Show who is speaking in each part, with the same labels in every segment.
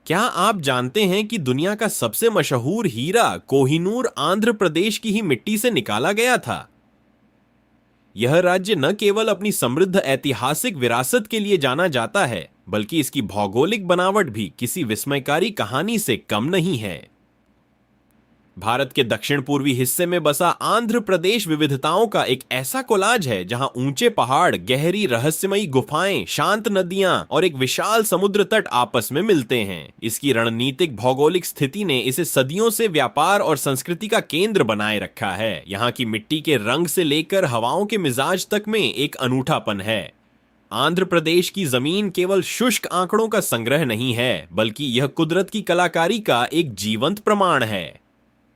Speaker 1: क्या आप जानते हैं कि दुनिया का सबसे मशहूर हीरा कोहिनूर आंध्र प्रदेश की ही मिट्टी से निकाला गया था? यह राज्य न केवल अपनी समृद्ध ऐतिहासिक विरासत के लिए जाना जाता है, बल्कि इसकी भौगोलिक बनावट भी किसी विस्मयकारी कहानी से कम नहीं है। भारत के दक्षिण पूर्वी हिस्से में बसा आंध्र प्रदेश विविधताओं का एक ऐसा कोलाज है जहां ऊंचे पहाड़, गहरी रहस्यमयी गुफाएं, शांत नदियां और एक विशाल समुद्र तट आपस में मिलते हैं। इसकी रणनीतिक भौगोलिक स्थिति ने इसे सदियों से व्यापार और संस्कृति का केंद्र बनाए रखा है। यहाँ की मिट्टी के रंग से लेकर हवाओं के मिजाज तक में एक अनूठापन है। आंध्र प्रदेश की जमीन केवल शुष्क आंकड़ों का संग्रह नहीं है, बल्कि यह कुदरत की कलाकारी का एक जीवंत प्रमाण है।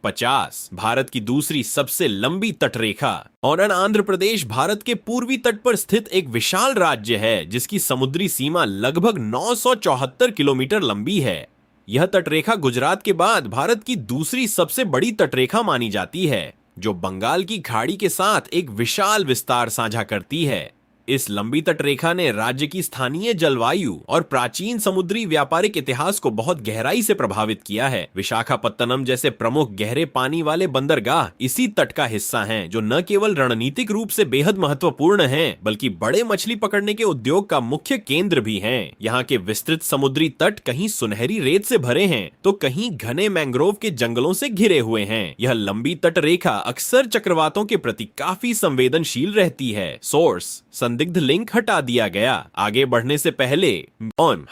Speaker 1: 50 भारत की दूसरी सबसे लंबी तटरेखा। और आंध्र प्रदेश भारत के पूर्वी तट पर स्थित एक विशाल राज्य है जिसकी समुद्री सीमा लगभग 974 किलोमीटर लंबी है। यह तटरेखा गुजरात के बाद भारत की दूसरी सबसे बड़ी तटरेखा मानी जाती है, जो बंगाल की खाड़ी के साथ एक विशाल विस्तार साझा करती है। इस लंबी तटरेखा ने राज्य की स्थानीय जलवायु और प्राचीन समुद्री व्यापारिक इतिहास को बहुत गहराई से प्रभावित किया है। विशाखापत्तनम जैसे प्रमुख गहरे पानी वाले बंदरगाह इसी तट का हिस्सा हैं, जो न केवल रणनीतिक रूप से बेहद महत्वपूर्ण हैं, बल्कि बड़े मछली पकड़ने के उद्योग का मुख्य केंद्र भी हैं। यहाँ के विस्तृत समुद्री तट कहीं सुनहरी रेत से भरे हैं, तो कहीं घने मैंग्रोव के जंगलों से घिरे हुए हैं। यह लंबी तटरेखा अक्सर चक्रवातों के प्रति काफी संवेदनशील रहती है। सोर्स: संदिग्ध लिंक हटा दिया गया। आगे बढ़ने से पहले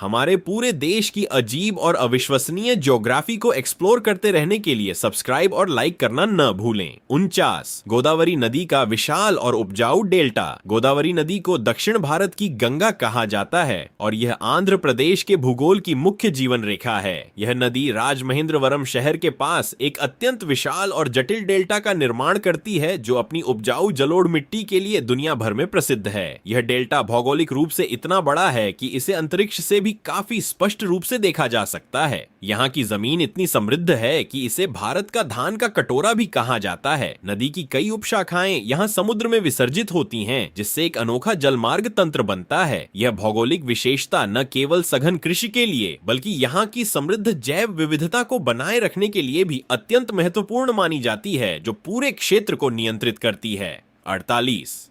Speaker 1: हमारे पूरे देश की अजीब और अविश्वसनीय ज्योग्राफी को एक्सप्लोर करते रहने के लिए सब्सक्राइब और लाइक करना न भूलें। 49 गोदावरी नदी का विशाल और उपजाऊ डेल्टा। गोदावरी नदी को दक्षिण भारत की गंगा कहा जाता है और यह आंध्र प्रदेश के भूगोल की मुख्य जीवन रेखा है। यह नदी राजमहेंद्रवरम शहर के पास एक अत्यंत विशाल और जटिल डेल्टा का निर्माण करती है, जो अपनी उपजाऊ जलोढ़ मिट्टी के लिए दुनिया भर में प्रसिद्ध है। यह डेल्टा भौगोलिक रूप से इतना बड़ा है कि इसे अंतरिक्ष से भी काफी स्पष्ट रूप से देखा जा सकता है। यहाँ की जमीन इतनी समृद्ध है कि इसे भारत का धान का कटोरा भी कहा जाता है। नदी की कई उपशाखाएं यहाँ समुद्र में विसर्जित होती हैं, जिससे एक अनोखा जलमार्ग तंत्र बनता है। यह भौगोलिक विशेषता न केवल सघन कृषि के लिए, बल्कि यहाँ की समृद्ध जैव विविधता को बनाए रखने के लिए भी अत्यंत महत्वपूर्ण मानी जाती है, जो पूरे क्षेत्र को नियंत्रित करती है। 48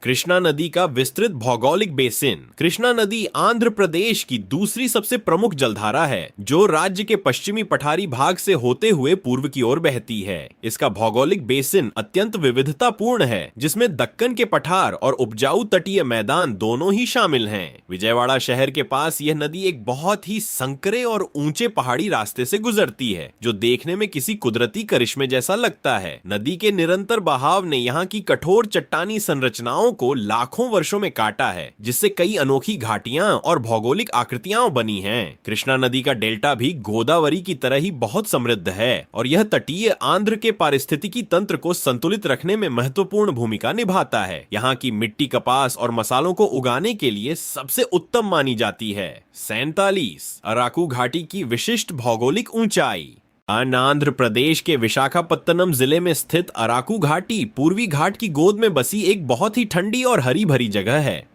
Speaker 1: कृष्णा नदी का विस्तृत भौगोलिक बेसिन। कृष्णा नदी आंध्र प्रदेश की दूसरी सबसे प्रमुख जलधारा है, जो राज्य के पश्चिमी पठारी भाग से होते हुए पूर्व की ओर बहती है। इसका भौगोलिक बेसिन अत्यंत विविधतापूर्ण है, जिसमें दक्कन के पठार और उपजाऊ तटीय मैदान दोनों ही शामिल हैं। विजयवाड़ा शहर के पास यह नदी एक बहुत ही संकरे और ऊंचे पहाड़ी रास्ते से गुजरती है, जो देखने में किसी कुदरती करिश्मे जैसा लगता है। नदी के निरंतर बहाव ने यहाँ की कठोर चट्टानी संरचनाओं को लाखों वर्षों में काटा है, जिससे कई अनोखी घाटियां और भौगोलिक आकृतियां बनी हैं। कृष्णा नदी का डेल्टा भी गोदावरी की तरह ही बहुत समृद्ध है और यह तटीय आंध्र के पारिस्थितिकी तंत्र को संतुलित रखने में महत्वपूर्ण भूमिका निभाता है। यहाँ की मिट्टी कपास और मसालों को उगाने के लिए सबसे उत्तम मानी जाती है। 47 अराकू घाटी की विशिष्ट भौगोलिक ऊंचाई। आंध्र प्रदेश के विशाखापत्तनम जिले में स्थित अराकू घाटी पूर्वी घाट की गोद में बसी एक बहुत ही ठंडी और हरी भरी जगह है।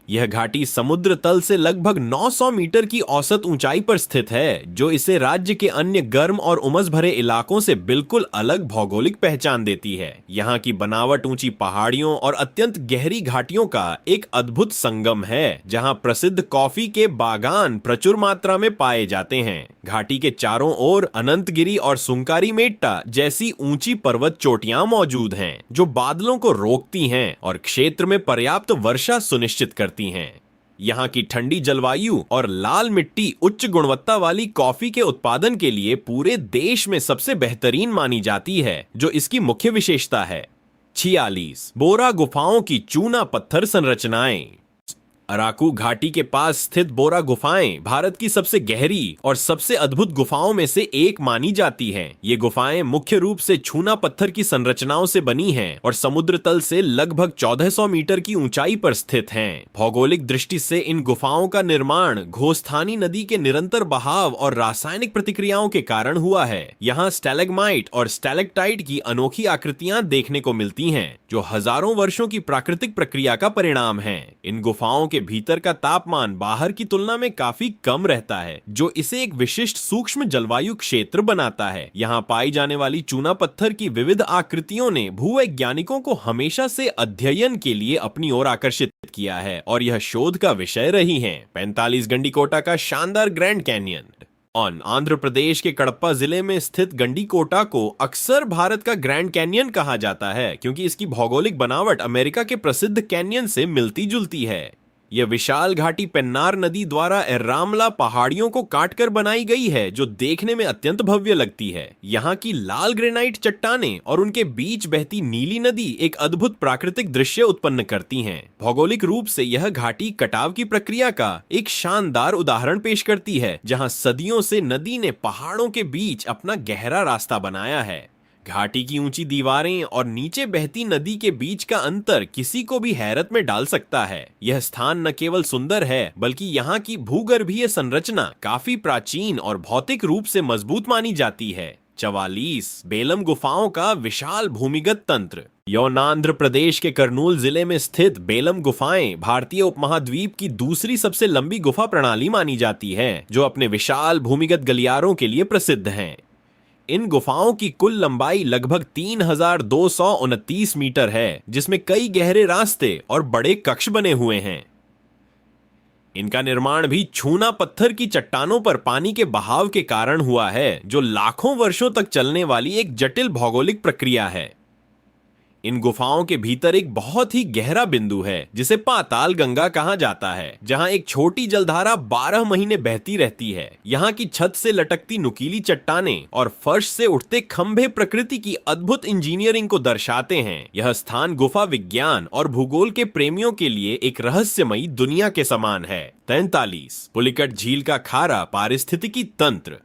Speaker 1: यह घाटी समुद्र तल से लगभग 900 मीटर की औसत ऊंचाई पर स्थित है, जो इसे राज्य के अन्य गर्म और उमस भरे इलाकों से बिल्कुल अलग भौगोलिक पहचान देती है। यहाँ की बनावट ऊंची पहाड़ियों और अत्यंत गहरी घाटियों का एक अद्भुत संगम है, जहाँ प्रसिद्ध कॉफी के बागान प्रचुर मात्रा में पाए जाते हैं। घाटी के चारों ओर अनंतगिरी और सुंकारी मेट्टा जैसी ऊंची पर्वत चोटियां मौजूद हैं, जो बादलों को रोकती हैं और क्षेत्र में पर्याप्त वर्षा सुनिश्चित करती हैं। यहाँ की ठंडी जलवायु और लाल मिट्टी उच्च गुणवत्ता वाली कॉफी के उत्पादन के लिए पूरे देश में सबसे बेहतरीन मानी जाती है, जो इसकी मुख्य विशेषता है। 46 बोरा गुफाओं की चूना पत्थर संरचनाएं। अराकू घाटी के पास स्थित बोरा गुफाएं भारत की सबसे गहरी और सबसे अद्भुत गुफाओं में से एक मानी जाती हैं। ये गुफाएं मुख्य रूप से चूना पत्थर की संरचनाओं से बनी हैं और समुद्र तल से लगभग 1400 मीटर की ऊंचाई पर स्थित हैं। भौगोलिक दृष्टि से इन गुफाओं का निर्माण घोस्थानी नदी के निरंतर बहाव और रासायनिक प्रतिक्रियाओं के कारण हुआ है। यहाँ स्टैलेग्माइट और स्टैलेक्टाइट की अनोखी आकृतियां देखने को मिलती हैं, जो हजारों वर्षों की प्राकृतिक प्रक्रिया का परिणाम है। इन गुफाओं के के भीतर का तापमान बाहर की तुलना में काफी कम रहता है, जो इसे एक विशिष्ट सूक्ष्म जलवायु क्षेत्र बनाता है। यहाँ पाई जाने वाली चूना पत्थर की विविध आकृतियों ने भूवैज्ञानिकों को हमेशा से अध्ययन के लिए अपनी ओर आकर्षित किया है और यह शोध का विषय रही हैं। 45 गंडीकोटा का शानदार ग्रैंड कैनियन। आंध्र प्रदेश के कडप्पा जिले में स्थित गंडीकोटा को अक्सर भारत का ग्रैंड कैनियन कहा जाता है, क्योंकि इसकी भौगोलिक बनावट अमेरिका के प्रसिद्ध कैनियन से मिलती जुलती है। यह विशाल घाटी पेन्नार नदी द्वारा एर्रामला पहाड़ियों को काटकर बनाई गई है, जो देखने में अत्यंत भव्य लगती है। यहाँ की लाल ग्रेनाइट चट्टानें और उनके बीच बहती नीली नदी एक अद्भुत प्राकृतिक दृश्य उत्पन्न करती हैं। भौगोलिक रूप से यह घाटी कटाव की प्रक्रिया का एक शानदार उदाहरण पेश करती है, जहाँ सदियों से नदी ने पहाड़ों के बीच अपना गहरा रास्ता बनाया है। घाटी की ऊंची दीवारें और नीचे बहती नदी के बीच का अंतर किसी को भी हैरत में डाल सकता है। यह स्थान न केवल सुंदर है, बल्कि यहाँ की भूगर्भीय संरचना काफी प्राचीन और भौतिक रूप से मजबूत मानी जाती है। 44 बेलम गुफाओं का विशाल भूमिगत तंत्र। आंध्र प्रदेश के कर्नूल जिले में स्थित बेलम गुफाएं भारतीय उपमहाद्वीप की दूसरी सबसे लंबी गुफा प्रणाली मानी जाती है, जो अपने विशाल भूमिगत गलियारों के लिए प्रसिद्ध हैं। इन गुफाओं की कुल लंबाई लगभग 3229 मीटर है, जिसमें कई गहरे रास्ते और बड़े कक्ष बने हुए हैं। इनका निर्माण भी चूना पत्थर की चट्टानों पर पानी के बहाव के कारण हुआ है, जो लाखों वर्षों तक चलने वाली एक जटिल भौगोलिक प्रक्रिया है। इन गुफाओं के भीतर एक बहुत ही गहरा बिंदु है, जिसे पाताल गंगा कहा जाता है, जहां एक छोटी जलधारा 12 महीने बहती रहती है। यहाँ की छत से लटकती नुकीली चट्टानें और फर्श से उठते खंभे प्रकृति की अद्भुत इंजीनियरिंग को दर्शाते हैं। यह स्थान गुफा विज्ञान और भूगोल के प्रेमियों के लिए एक रहस्यमयी दुनिया के समान है। 43 पुलिकट झील का खारा पारिस्थितिकी तंत्र।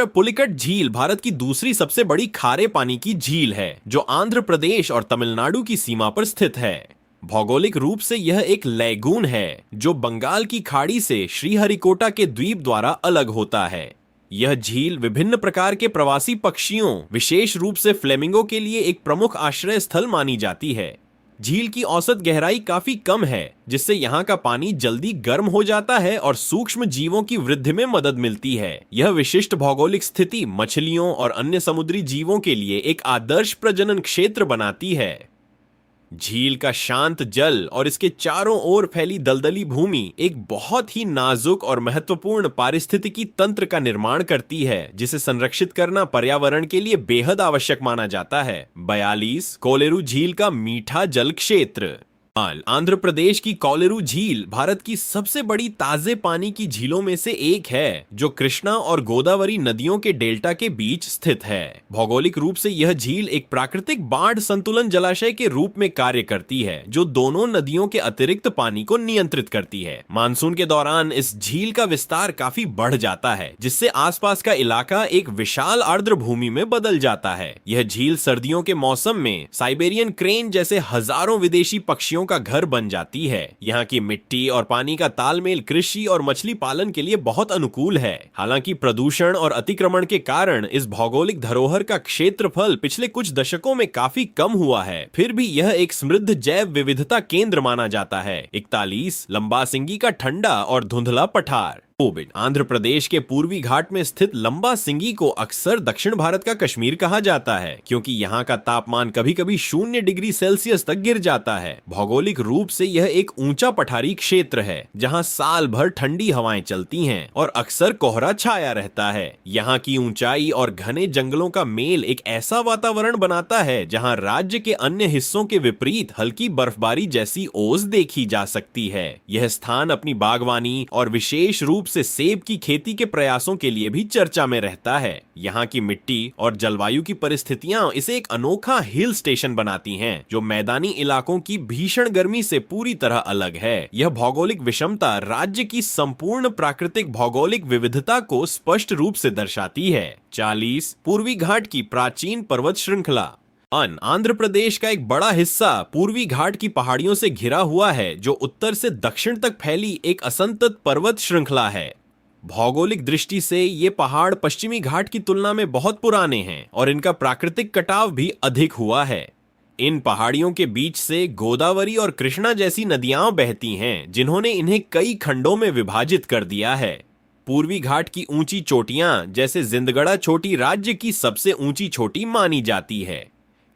Speaker 1: पुलिकट झील भारत की दूसरी सबसे बड़ी खारे पानी की झील है, जो आंध्र प्रदेश और तमिलनाडु की सीमा पर स्थित है। भौगोलिक रूप से यह एक लैगून है, जो बंगाल की खाड़ी से श्रीहरिकोटा के द्वीप द्वारा अलग होता है। यह झील विभिन्न प्रकार के प्रवासी पक्षियों, विशेष रूप से फ्लेमिंगो के लिए एक प्रमुख आश्रय स्थल मानी जाती है। झील की औसत गहराई काफी कम है, जिससे यहाँ का पानी जल्दी गर्म हो जाता है और सूक्ष्म जीवों की वृद्धि में मदद मिलती है। यह विशिष्ट भौगोलिक स्थिति मछलियों और अन्य समुद्री जीवों के लिए एक आदर्श प्रजनन क्षेत्र बनाती है। झील का शांत जल और इसके चारों ओर फैली दलदली भूमि एक बहुत ही नाजुक और महत्वपूर्ण पारिस्थितिकी तंत्र का निर्माण करती है, जिसे संरक्षित करना पर्यावरण के लिए बेहद आवश्यक माना जाता है। 42 कोलेरू झील का मीठा जल क्षेत्र। आंध्र प्रदेश की कोलेरू झील भारत की सबसे बड़ी ताजे पानी की झीलों में से एक है, जो कृष्णा और गोदावरी नदियों के डेल्टा के बीच स्थित है। भौगोलिक रूप से यह झील एक प्राकृतिक बाढ़ संतुलन जलाशय के रूप में कार्य करती है, जो दोनों नदियों के अतिरिक्त पानी को नियंत्रित करती है। मानसून के दौरान इस झील का विस्तार काफी बढ़ जाता है, जिससे आसपास का इलाका एक विशाल आर्द्र भूमि में बदल जाता है। यह झील सर्दियों के मौसम में साइबेरियन क्रेन जैसे हजारों विदेशी पक्षियों का घर बन जाती है। यहाँ की मिट्टी और पानी का तालमेल कृषि और मछली पालन के लिए बहुत अनुकूल है। हालांकि प्रदूषण और अतिक्रमण के कारण इस भौगोलिक धरोहर का क्षेत्रफल पिछले कुछ दशकों में काफी कम हुआ है, फिर भी यह एक समृद्ध जैव विविधता केंद्र माना जाता है। 41 लंबा सिंगी का ठंडा और धुंधला पठार। आंध्र प्रदेश के पूर्वी घाट में स्थित लंबा सिंगी को अक्सर दक्षिण भारत का कश्मीर कहा जाता है, क्योंकि यहाँ का तापमान कभी कभी 0 डिग्री सेल्सियस तक गिर जाता है। भौगोलिक रूप से यह एक ऊंचा पठारी क्षेत्र है, जहाँ साल भर ठंडी हवाएं चलती हैं और अक्सर कोहरा छाया रहता है। यहाँ की ऊंचाई और घने जंगलों का मेल एक ऐसा वातावरण बनाता है, जहाँ राज्य के अन्य हिस्सों के विपरीत हल्की बर्फबारी जैसी ओस देखी जा सकती है। यह स्थान अपनी बागवानी और विशेष रूप से सेब की खेती के प्रयासों के लिए भी चर्चा में रहता है। यहाँ की मिट्टी और जलवायु की परिस्थितियां इसे एक अनोखा हिल स्टेशन बनाती हैं, जो मैदानी इलाकों की भीषण गर्मी से पूरी तरह अलग है। यह भौगोलिक विषमता राज्य की संपूर्ण प्राकृतिक भौगोलिक विविधता को स्पष्ट रूप से दर्शाती है। 40 पूर्वी घाट की प्राचीन पर्वत श्रृंखला। आंध्र प्रदेश का एक बड़ा हिस्सा पूर्वी घाट की पहाड़ियों से घिरा हुआ है, जो उत्तर से दक्षिण तक फैली एक असंतत पर्वत श्रृंखला है। भौगोलिक दृष्टि से ये पहाड़ पश्चिमी घाट की तुलना में बहुत पुराने हैं और इनका प्राकृतिक कटाव भी अधिक हुआ है। इन पहाड़ियों के बीच से गोदावरी और कृष्णा जैसी नदियां बहती हैं, जिन्होंने इन्हें कई खंडों में विभाजित कर दिया है। पूर्वी घाट की ऊंची चोटियां, जैसे जिंदगड़ा चोटी, राज्य की सबसे ऊंची चोटी मानी जाती है।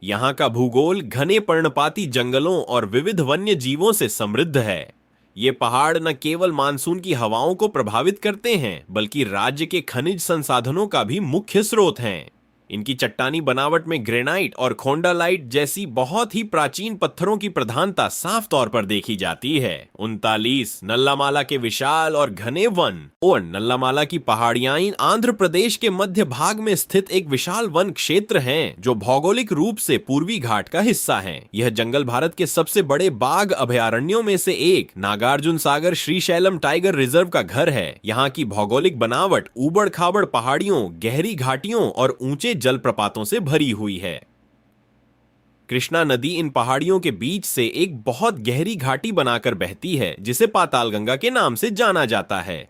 Speaker 1: यहाँ का भूगोल घने पर्णपाती जंगलों और विविध वन्य जीवों से समृद्ध है। ये पहाड़ न केवल मानसून की हवाओं को प्रभावित करते हैं, बल्कि राज्य के खनिज संसाधनों का भी मुख्य स्रोत हैं। इनकी चट्टानी बनावट में ग्रेनाइट और खोंडालाइट जैसी बहुत ही प्राचीन पत्थरों की प्रधानता साफ तौर पर देखी जाती है। 39 नल्लामाला के विशाल और घने वन और नल्लामाला की पहाड़ियां आंध्र प्रदेश के मध्य भाग में स्थित एक विशाल वन क्षेत्र हैं, जो भौगोलिक रूप से पूर्वी घाट का हिस्सा हैं। यह जंगल भारत के सबसे बड़े बाघ अभयारण्यों में से एक नागार्जुन सागर श्रीशैलम टाइगर रिजर्व का घर है। यहाँ की भौगोलिक बनावट ऊबड़ खाबड़ पहाड़ियों, गहरी घाटियों और ऊंचे जलप्रपातों से भरी हुई है। कृष्णा नदी इन पहाड़ियों के बीच से एक बहुत गहरी घाटी बनाकर बहती है, जिसे पातालगंगा के नाम से जाना जाता है।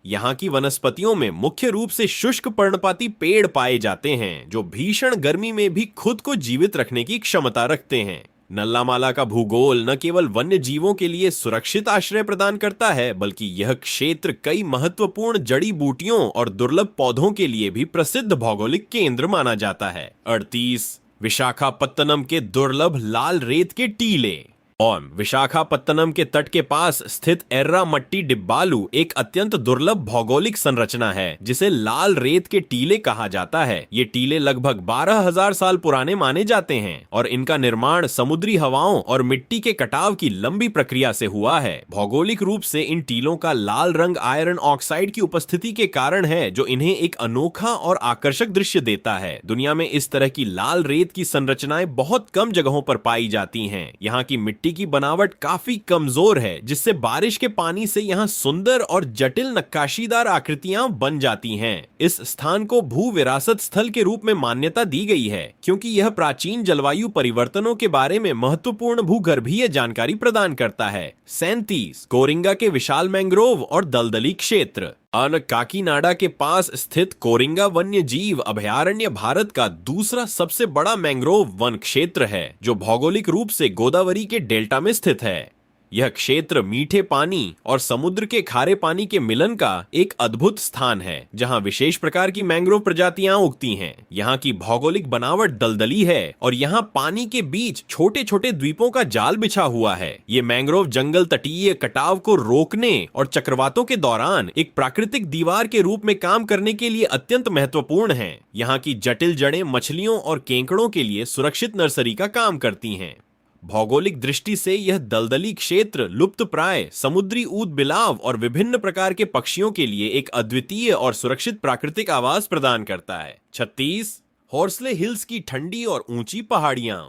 Speaker 1: यहां की वनस्पतियों में मुख्य रूप से शुष्क पर्णपाती पेड़ पाए जाते हैं, जो भीषण गर्मी में भी खुद को जीवित रखने की क्षमता रखते हैं। नल्लामाला का भूगोल न केवल वन्य जीवों के लिए सुरक्षित आश्रय प्रदान करता है, बल्कि यह क्षेत्र कई महत्वपूर्ण जड़ी बूटियों और दुर्लभ पौधों के लिए भी प्रसिद्ध भौगोलिक केंद्र माना जाता है। 38 विशाखापत्तनम के दुर्लभ लाल रेत के टीले। और विशाखापत्तनम के तट के पास स्थित एर्रामट्टी डिब्बालू एक अत्यंत दुर्लभ भौगोलिक संरचना है, जिसे लाल रेत के टीले कहा जाता है। ये टीले लगभग 12,000 साल पुराने माने जाते हैं और इनका निर्माण समुद्री हवाओं और मिट्टी के कटाव की लंबी प्रक्रिया से हुआ है। भौगोलिक रूप से इन टीलों का लाल रंग आयरन ऑक्साइड की उपस्थिति के कारण है, जो इन्हें एक अनोखा और आकर्षक दृश्य देता है। दुनिया में इस तरह की लाल रेत की संरचनाएं बहुत कम जगहों पर पाई जाती हैं। यहाँ की मिट्टी की बनावट काफी कमजोर है, जिससे बारिश के पानी से यहाँ सुंदर और जटिल नक्काशीदार आकृतियां बन जाती हैं। इस स्थान को भू विरासत स्थल के रूप में मान्यता दी गई है, क्योंकि यह प्राचीन जलवायु परिवर्तनों के बारे में महत्वपूर्ण भूगर्भीय जानकारी प्रदान करता है। 37 कोरिंगा के विशाल मैंग्रोव और दलदली क्षेत्र। काकीनाडा के पास स्थित कोरिंगा वन्य जीव अभयारण्य भारत का दूसरा सबसे बड़ा मैंग्रोव वन क्षेत्र है, जो भौगोलिक रूप से गोदावरी के डेल्टा में स्थित है। यह क्षेत्र मीठे पानी और समुद्र के खारे पानी के मिलन का एक अद्भुत स्थान है, जहां विशेष प्रकार की मैंग्रोव प्रजातियां उगती हैं। यहाँ की भौगोलिक बनावट दलदली है और यहाँ पानी के बीच छोटे छोटे द्वीपों का जाल बिछा हुआ है। ये मैंग्रोव जंगल तटीय कटाव को रोकने और चक्रवातों के दौरान एक प्राकृतिक दीवार के रूप में काम करने के लिए अत्यंत महत्वपूर्ण हैं। यहाँ की जटिल जड़ें मछलियों और केंकड़ों के लिए सुरक्षित नर्सरी का काम करती हैं। भौगोलिक दृष्टि से यह दलदली क्षेत्र लुप्तप्राय समुद्री ऊद बिलाव और विभिन्न प्रकार के पक्षियों के लिए एक अद्वितीय और सुरक्षित प्राकृतिक आवास प्रदान करता है। 36 हॉर्सले हिल्स की ठंडी और ऊंची पहाड़ियां।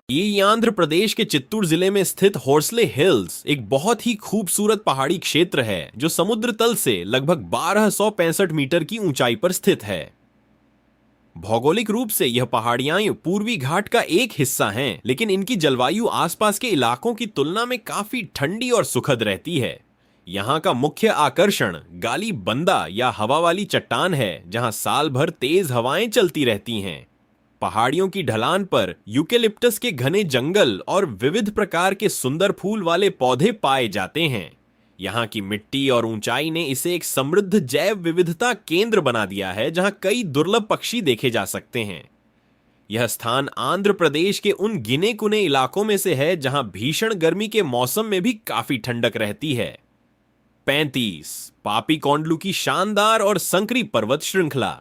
Speaker 1: ये आंध्र प्रदेश के चित्तूर जिले में स्थित हॉर्सले हिल्स एक बहुत ही खूबसूरत पहाड़ी क्षेत्र है, जो समुद्र तल से लगभग 1265 मीटर की ऊंचाई पर स्थित है। भौगोलिक रूप से यह पहाड़ियां पूर्वी घाट का एक हिस्सा हैं, लेकिन इनकी जलवायु आसपास के इलाकों की तुलना में काफी ठंडी और सुखद रहती है। यहाँ का मुख्य आकर्षण गाली बंदा या हवा वाली चट्टान है, जहाँ साल भर तेज हवाएं चलती रहती हैं। पहाड़ियों की ढलान पर यूकेलिप्टस के घने जंगल और विविध प्रकार के सुंदर फूल वाले पौधे पाए जाते हैं। यहाँ की मिट्टी और ऊंचाई ने इसे एक समृद्ध जैव विविधता केंद्र बना दिया है, जहाँ कई दुर्लभ पक्षी देखे जा सकते हैं। यह स्थान आंध्र प्रदेश के उन गिने कुने इलाकों में से है, जहाँ भीषण गर्मी के मौसम में भी काफी ठंडक रहती है। 35 पापी कोंडलू की शानदार और संकरी पर्वत श्रृंखला।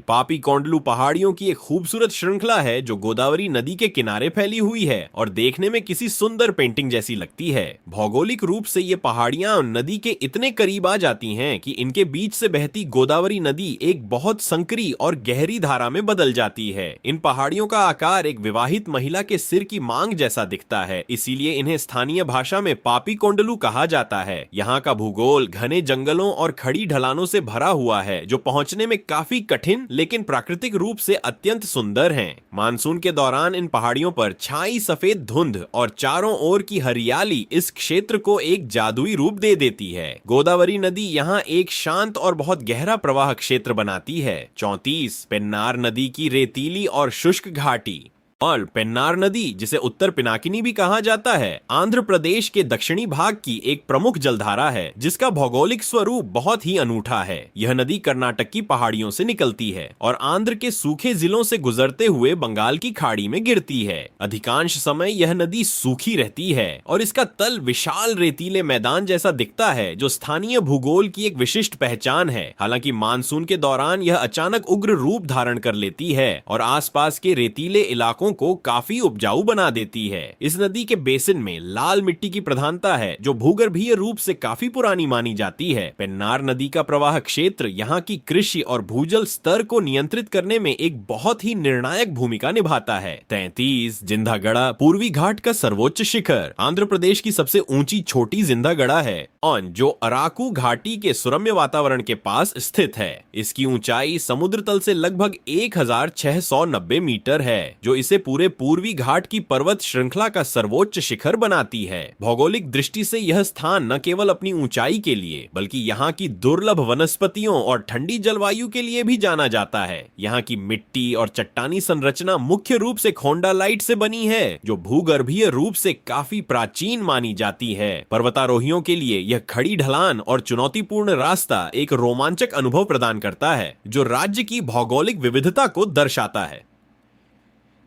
Speaker 1: पापी कोंडलू पहाड़ियों की एक खूबसूरत श्रृंखला है, जो गोदावरी नदी के किनारे फैली हुई है और देखने में किसी सुंदर पेंटिंग जैसी लगती है। भौगोलिक रूप से ये पहाड़ियां नदी के इतने करीब आ जाती हैं कि इनके बीच से बहती गोदावरी नदी एक बहुत संकरी और गहरी धारा में बदल जाती है। इन पहाड़ियों का आकार एक विवाहित महिला के सिर की मांग जैसा दिखता है, इसीलिए इन्हें स्थानीय भाषा में पापी कोंडलू कहा जाता है। यहाँ का भूगोल घने जंगलों और खड़ी ढलानों से भरा हुआ है, जो पहुंचने में काफी कठिन लेकिन प्राकृतिक रूप से अत्यंत सुंदर हैं। मानसून के दौरान इन पहाड़ियों पर छाई सफेद धुंध और चारों ओर की हरियाली इस क्षेत्र को एक जादुई रूप दे देती है। गोदावरी नदी यहाँ एक शांत और बहुत गहरा प्रवाह क्षेत्र बनाती है। 34 पेन्नार नदी की रेतीली और शुष्क घाटी। और पेन्नार नदी, जिसे उत्तर पिनाकिनी भी कहा जाता है, आंध्र प्रदेश के दक्षिणी भाग की एक प्रमुख जलधारा है जिसका भौगोलिक स्वरूप बहुत ही अनूठा है। यह नदी कर्नाटक की पहाड़ियों से निकलती है और आंध्र के सूखे जिलों से गुजरते हुए बंगाल की खाड़ी में गिरती है। अधिकांश समय यह नदी सूखी रहती है और इसका तल विशाल रेतीले मैदान जैसा दिखता है, जो स्थानीय भूगोल की एक विशिष्ट पहचान है। हालांकि मानसून के दौरान यह अचानक उग्र रूप धारण कर लेती है और आसपास के रेतीले इलाकों को काफी उपजाऊ बना देती है। इस नदी के बेसिन में लाल मिट्टी की प्रधानता है, जो भूगर्भीय रूप से काफी पुरानी मानी जाती है। पेन्नार नदी का प्रवाह क्षेत्र यहाँ की कृषि और भूजल स्तर को नियंत्रित करने में एक बहुत ही निर्णायक भूमिका निभाता है। 33 जिंदागड़ा पूर्वी घाट का सर्वोच्च शिखर आंध्र प्रदेश की सबसे ऊंची छोटी जिंदागड़ा है और जो अराकू घाटी के सुरम्य वातावरण के पास स्थित है। इसकी ऊंचाई समुद्र तल से लगभग 1690 मीटर है, जो इसे पूरे पूर्वी घाट की पर्वत श्रृंखला का सर्वोच्च शिखर बनाती है। भौगोलिक दृष्टि से यह स्थान न केवल अपनी ऊंचाई के लिए बल्कि यहाँ की दुर्लभ वनस्पतियों और ठंडी जलवायु के लिए भी जाना जाता है। यहाँ की मिट्टी और चट्टानी संरचना मुख्य रूप से खोंडालाइट से बनी है, जो भूगर्भीय रूप से काफी प्राचीन मानी जाती है। पर्वतारोहियों के लिए यह खड़ी ढलान और चुनौतीपूर्ण रास्ता एक रोमांचक अनुभव प्रदान करता है, जो राज्य की भौगोलिक विविधता को दर्शाता है।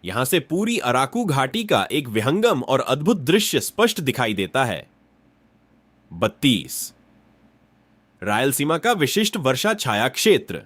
Speaker 1: यहां से पूरी अराकू घाटी का एक विहंगम और अद्भुत दृश्य स्पष्ट दिखाई देता है। 32 रायलसीमा का विशिष्ट वर्षा छाया क्षेत्र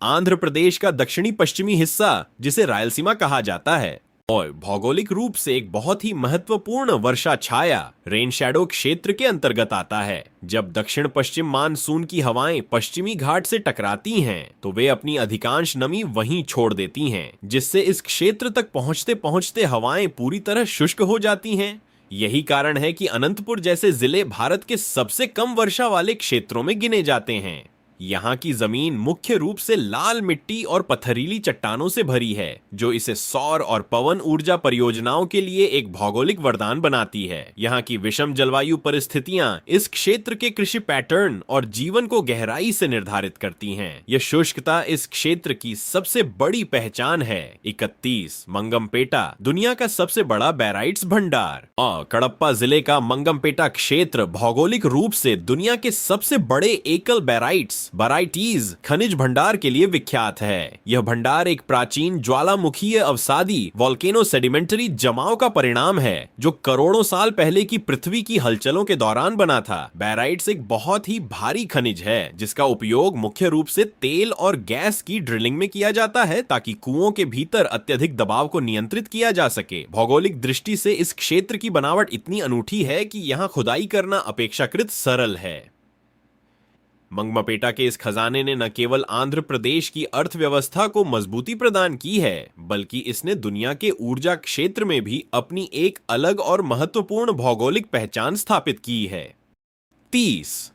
Speaker 1: आंध्र प्रदेश का दक्षिणी पश्चिमी हिस्सा, जिसे रायलसीमा कहा जाता है, और भौगोलिक रूप से एक बहुत ही महत्वपूर्ण वर्षा छाया रेन शैडो क्षेत्र के अंतर्गत आता है। जब दक्षिण पश्चिम मानसून की हवाएं पश्चिमी घाट से टकराती हैं, तो वे अपनी अधिकांश नमी वहीं छोड़ देती हैं, जिससे इस क्षेत्र तक पहुंचते पहुंचते हवाएं पूरी तरह शुष्क हो जाती हैं। यही कारण है कि अनंतपुर जैसे जिले भारत के सबसे कम वर्षा वाले क्षेत्रों में गिने जाते हैं। यहाँ की जमीन मुख्य रूप से लाल मिट्टी और पथरीली चट्टानों से भरी है, जो इसे सौर और पवन ऊर्जा परियोजनाओं के लिए एक भौगोलिक वरदान बनाती है। यहाँ की विषम जलवायु परिस्थितियां इस क्षेत्र के कृषि पैटर्न और जीवन को गहराई से निर्धारित करती हैं। यह शुष्कता इस क्षेत्र की सबसे बड़ी पहचान है। 31 मंगमपेटा दुनिया का सबसे बड़ा बैराइट्स भंडार और कडप्पा जिले का मंगमपेटा क्षेत्र भौगोलिक रूप से दुनिया के सबसे बड़े एकल बराइटीज खनिज भंडार के लिए विख्यात है। यह भंडार एक प्राचीन ज्वालामुखीय अवसादी वोल्केनो सेडिमेंटरी जमाव का परिणाम है, जो करोड़ों साल पहले की पृथ्वी की हलचलों के दौरान बना था। बैराइट्स एक बहुत ही भारी खनिज है, जिसका उपयोग मुख्य रूप से तेल और गैस की ड्रिलिंग में किया जाता है, ताकि कुओं के भीतर अत्यधिक दबाव को नियंत्रित किया जा सके। भौगोलिक दृष्टि से इस क्षेत्र की बनावट इतनी अनूठी है कि यहाँ खुदाई करना अपेक्षाकृत सरल है। मंगमपेटा के इस खजाने ने न केवल आंध्र प्रदेश की अर्थव्यवस्था को मजबूती प्रदान की है, बल्कि इसने दुनिया के ऊर्जा क्षेत्र में भी अपनी एक अलग और महत्वपूर्ण भौगोलिक पहचान स्थापित की है। 30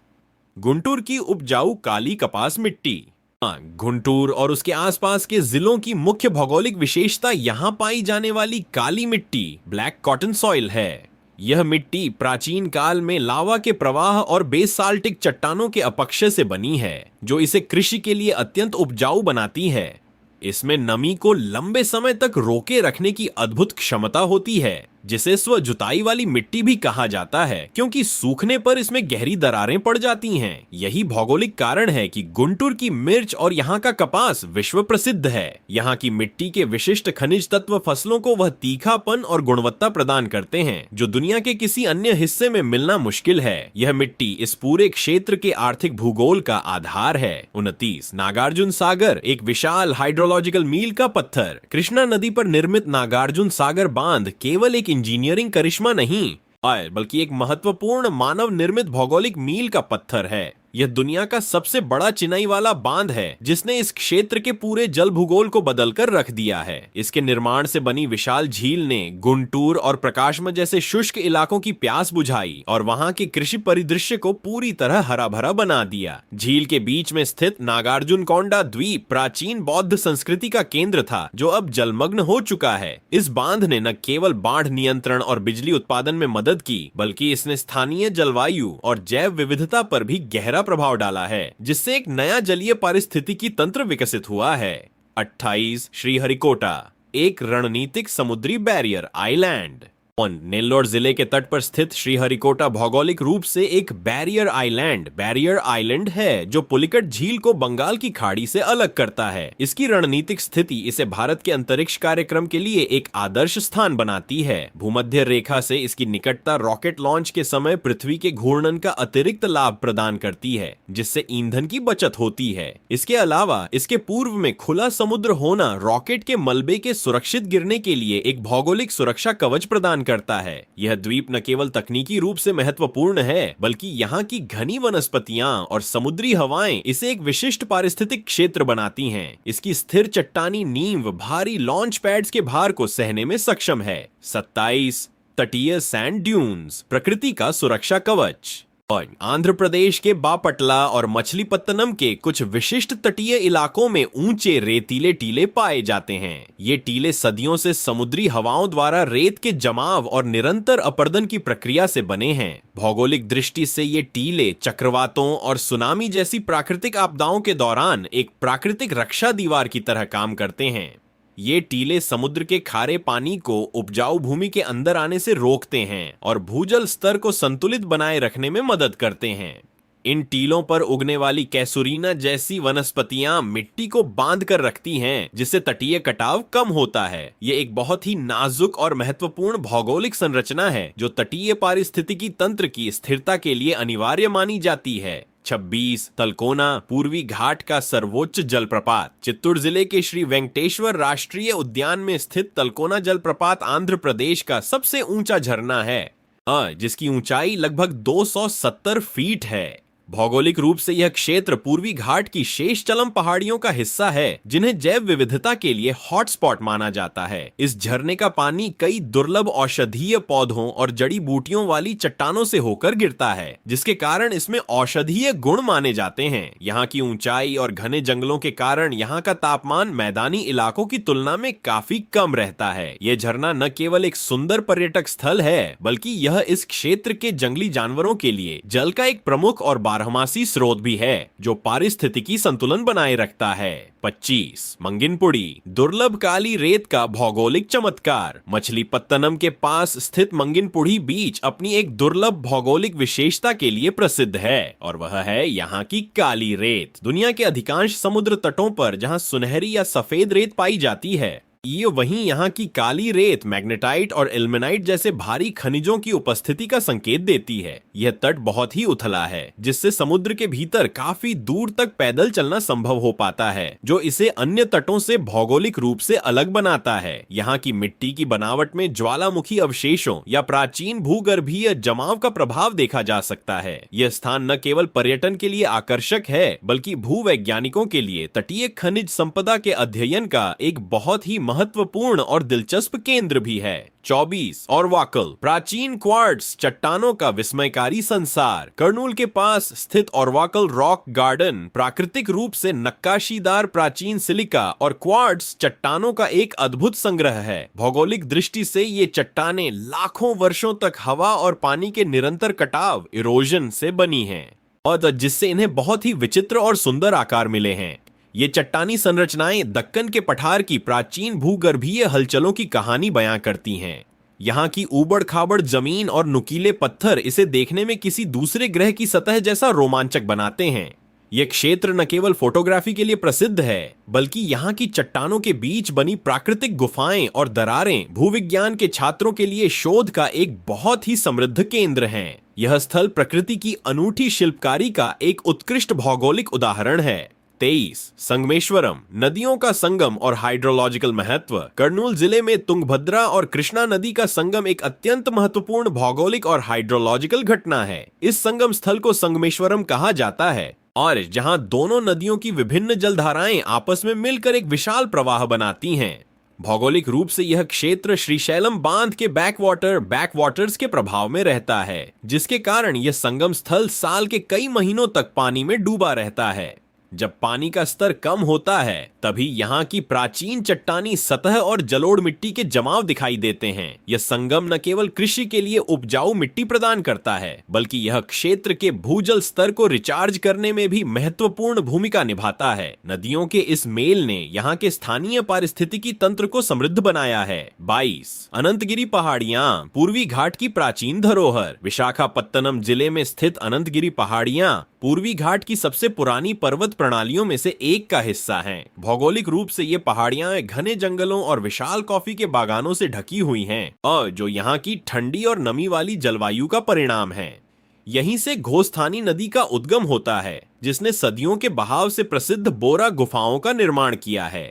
Speaker 1: गुंटूर की उपजाऊ काली कपास मिट्टी गुंटूर और उसके आसपास के जिलों की मुख्य भौगोलिक विशेषता यहां पाई जाने वाली काली मिट्टी ब्लैक कॉटन सॉइल है। यह मिट्टी प्राचीन काल में लावा के प्रवाह और बेसाल्टिक चट्टानों के अपक्षय से बनी है, जो इसे कृषि के लिए अत्यंत उपजाऊ बनाती है। इसमें नमी को लंबे समय तक रोके रखने की अद्भुत क्षमता होती है, जिसे स्व जुताई वाली मिट्टी भी कहा जाता है, क्योंकि सूखने पर इसमें गहरी दरारें पड़ जाती हैं। यही भौगोलिक कारण है कि गुंटूर की मिर्च और यहाँ का कपास विश्व प्रसिद्ध है। यहाँ की मिट्टी के विशिष्ट खनिज तत्व फसलों को वह तीखापन और गुणवत्ता प्रदान करते हैं, जो दुनिया के किसी अन्य हिस्से में मिलना मुश्किल है। यह मिट्टी इस पूरे क्षेत्र के आर्थिक भूगोल का आधार है। 29 नागार्जुन सागर एक विशाल हाइड्रोलॉजिकल मील का पत्थर। कृष्णा नदी पर निर्मित नागार्जुन सागर बांध केवल एक इंजीनियरिंग करिश्मा नहीं, बल्कि एक महत्वपूर्ण मानव निर्मित भौगोलिक मील का पत्थर है। यह दुनिया का सबसे बड़ा चिनाई वाला बांध है, जिसने इस क्षेत्र के पूरे जल भूगोल को बदलकर रख दिया है। इसके निर्माण से बनी विशाल झील ने गुंटूर और प्रकाशम जैसे शुष्क इलाकों की प्यास बुझाई और वहां के कृषि परिदृश्य को पूरी तरह हरा भरा बना दिया। झील के बीच में स्थित नागार्जुन कोंडा द्वीप प्राचीन बौद्ध संस्कृति का केंद्र था, जो अब जलमग्न हो चुका है। इस बांध ने न केवल बाढ़ नियंत्रण और बिजली उत्पादन में मदद की, बल्कि इसने स्थानीय जलवायु और जैव विविधता पर भी गहरा प्रभाव डाला है, जिससे एक नया जलीय पारिस्थितिकी तंत्र विकसित हुआ है। 28 श्रीहरिकोटा एक रणनीतिक समुद्री बैरियर आइलैंड। नेल्लोर जिले के तट पर स्थित श्रीहरिकोटा भौगोलिक रूप से एक बैरियर आइलैंड है जो पुलिकट झील को बंगाल की खाड़ी से अलग करता है। इसकी रणनीतिक स्थिति इसे भारत के अंतरिक्ष कार्यक्रम के लिए एक आदर्श स्थान बनाती है। भूमध्य रेखा से इसकी निकटता रॉकेट लॉन्च के समय पृथ्वी के घूर्णन का अतिरिक्त लाभ प्रदान करती है, जिससे ईंधन की बचत होती है। इसके अलावा इसके पूर्व में खुला समुद्र होना रॉकेट के मलबे के सुरक्षित गिरने के लिए एक भौगोलिक सुरक्षा कवच प्रदान करता है। यह द्वीप न केवल तकनीकी रूप से महत्वपूर्ण है, बल्कि यहाँ की घनी वनस्पतियां और समुद्री हवाएं इसे एक विशिष्ट पारिस्थितिक क्षेत्र बनाती हैं। इसकी स्थिर चट्टानी नींव भारी लॉन्च पैड्स के भार को सहने में सक्षम है। 27 तटीय सैंड ड्यून्स, प्रकृति का सुरक्षा कवच। और आंध्र प्रदेश के बापटला और मछलीपत्तनम के कुछ विशिष्ट तटीय इलाकों में ऊंचे रेतीले टीले पाए जाते हैं। ये टीले सदियों से समुद्री हवाओं द्वारा रेत के जमाव और निरंतर अपरदन की प्रक्रिया से बने हैं। भौगोलिक दृष्टि से ये टीले चक्रवातों और सुनामी जैसी प्राकृतिक आपदाओं के दौरान एक प्राकृतिक रक्षा दीवार की तरह काम करते हैं। ये टीले समुद्र के खारे पानी को उपजाऊ भूमि के अंदर आने से रोकते हैं और भूजल स्तर को संतुलित बनाए रखने में मदद करते हैं। इन टीलों पर उगने वाली कैसुरीना जैसी वनस्पतियां मिट्टी को बांध कर रखती हैं, जिससे तटीय कटाव कम होता है। ये एक बहुत ही नाजुक और महत्वपूर्ण भौगोलिक संरचना है जो तटीय पारिस्थितिकी तंत्र की स्थिरता के लिए अनिवार्य मानी जाती है। 26 तलकोना, पूर्वी घाट का सर्वोच्च जलप्रपात। चित्तूर जिले के श्री वेंकटेश्वर राष्ट्रीय उद्यान में स्थित तलकोना जलप्रपात आंध्र प्रदेश का सबसे ऊंचा झरना है, जिसकी ऊंचाई लगभग 270 फीट है। भौगोलिक रूप से यह क्षेत्र पूर्वी घाट की शेषचलम पहाड़ियों का हिस्सा है, जिन्हें जैव विविधता के लिए हॉटस्पॉट माना जाता है। इस झरने का पानी कई दुर्लभ औषधीय पौधों और जड़ी बूटियों वाली चट्टानों से होकर गिरता है, जिसके कारण इसमें औषधीय गुण माने जाते हैं। यहाँ की ऊंचाई और घने जंगलों के कारण यहाँ का तापमान मैदानी इलाकों की तुलना में काफी कम रहता है। यह झरना न केवल एक सुंदर पर्यटक स्थल है, बल्कि यह इस क्षेत्र के जंगली जानवरों के लिए जल का एक प्रमुख और बारहमासी स्रोत भी है, जो पारिस्थितिकी संतुलन बनाए रखता है। 25 मंगिनपुड़ी, दुर्लभ काली रेत का भौगोलिक चमत्कार। मछलीपत्तनम के पास स्थित मंगिनपुड़ी बीच अपनी एक दुर्लभ भौगोलिक विशेषता के लिए प्रसिद्ध है, और वह है यहाँ की काली रेत। दुनिया के अधिकांश समुद्र तटों पर जहाँ सुनहरी या सफेद रेत पाई जाती है, ये वहीं यहाँ की काली रेत मैग्नेटाइट और इल्मेनाइट जैसे भारी खनिजों की उपस्थिति का संकेत देती है। यह तट बहुत ही उथला है, जिससे समुद्र के भीतर काफी दूर तक पैदल चलना संभव हो पाता है, जो इसे अन्य तटों से भौगोलिक रूप से अलग बनाता है। यहाँ की मिट्टी की बनावट में ज्वालामुखी अवशेषों या प्राचीन भूगर्भीय जमाव का प्रभाव देखा जा सकता है। यह स्थान न केवल पर्यटन के लिए आकर्षक है, बल्कि भूवैज्ञानिकों के लिए तटीय खनिज संपदा के अध्ययन का एक बहुत ही महत्वपूर्ण और दिलचस्प केंद्र भी है। 24 और वाकल, प्राचीन क्वार्ट्ज चट्टानों का विस्मयकारी संसार। कर्नूल के पास स्थित ओरवाकल रॉक गार्डन प्राकृतिक रूप से नक्काशीदार प्राचीन सिलिका और क्वार्ट्ज चट्टानों का एक अद्भुत संग्रह है। भौगोलिक दृष्टि से ये चट्टानें लाखों वर्षों तक हवा और पानी के निरंतर कटाव इरोजन से बनी हैं, और जिससे इन्हें बहुत ही विचित्र और सुंदर आकार मिले हैं। ये चट्टानी संरचनाएं दक्कन के पठार की प्राचीन भूगर्भीय हलचलों की कहानी बयां करती हैं। यहाँ की ऊबड़ खाबड़ जमीन और नुकीले पत्थर इसे देखने में किसी दूसरे ग्रह की सतह जैसा रोमांचक बनाते हैं। यह क्षेत्र न केवल फोटोग्राफी के लिए प्रसिद्ध है, बल्कि यहाँ की चट्टानों के बीच बनी प्राकृतिक गुफाएं और दरारें भूविज्ञान के छात्रों के लिए शोध का एक बहुत ही समृद्ध केंद्र हैं। यह स्थल प्रकृति की अनूठी शिल्पकारी का एक उत्कृष्ट भौगोलिक उदाहरण है। 23 संगमेश्वरम, नदियों का संगम और हाइड्रोलॉजिकल महत्व। कर्नूल जिले में तुंगभद्रा और कृष्णा नदी का संगम एक अत्यंत महत्वपूर्ण भौगोलिक और हाइड्रोलॉजिकल घटना है। इस संगम स्थल को संगमेश्वरम कहा जाता है, और जहां दोनों नदियों की विभिन्न जलधाराएं आपस में मिलकर एक विशाल प्रवाह बनाती हैं। भौगोलिक रूप से यह क्षेत्र श्रीशैलम बांध के बैकवाटर्स के प्रभाव में रहता है, जिसके कारण यह संगम स्थल साल के कई महीनों तक पानी में डूबा रहता है। जब पानी का स्तर कम होता है तभी यहाँ की प्राचीन चट्टानी सतह और जलोढ़ मिट्टी के जमाव दिखाई देते हैं। यह संगम न केवल कृषि के लिए उपजाऊ मिट्टी प्रदान करता है बल्कि यह क्षेत्र के भूजल स्तर को रिचार्ज करने में भी महत्वपूर्ण भूमिका निभाता है। नदियों के इस मेल ने यहाँ के स्थानीय पारिस्थितिकी तंत्र को समृद्ध बनाया है। 22 अनंतगिरी पहाड़ियां, पूर्वी घाट की प्राचीन धरोहर। विशाखापत्तनम जिले में स्थित अनंतगिरी पहाड़ियां पूर्वी घाट की सबसे पुरानी पर्वत प्रणालियों में से एक का हिस्सा हैं। भौगोलिक रूप से ये पहाड़ियां घने जंगलों और विशाल कॉफी के बागानों से ढकी हुई हैं और जो यहाँ की ठंडी और नमी वाली जलवायु का परिणाम है। यहीं से घोस्थानी नदी का उद्गम होता है जिसने सदियों के बहाव से प्रसिद्ध बोरा गुफाओं का निर्माण किया है।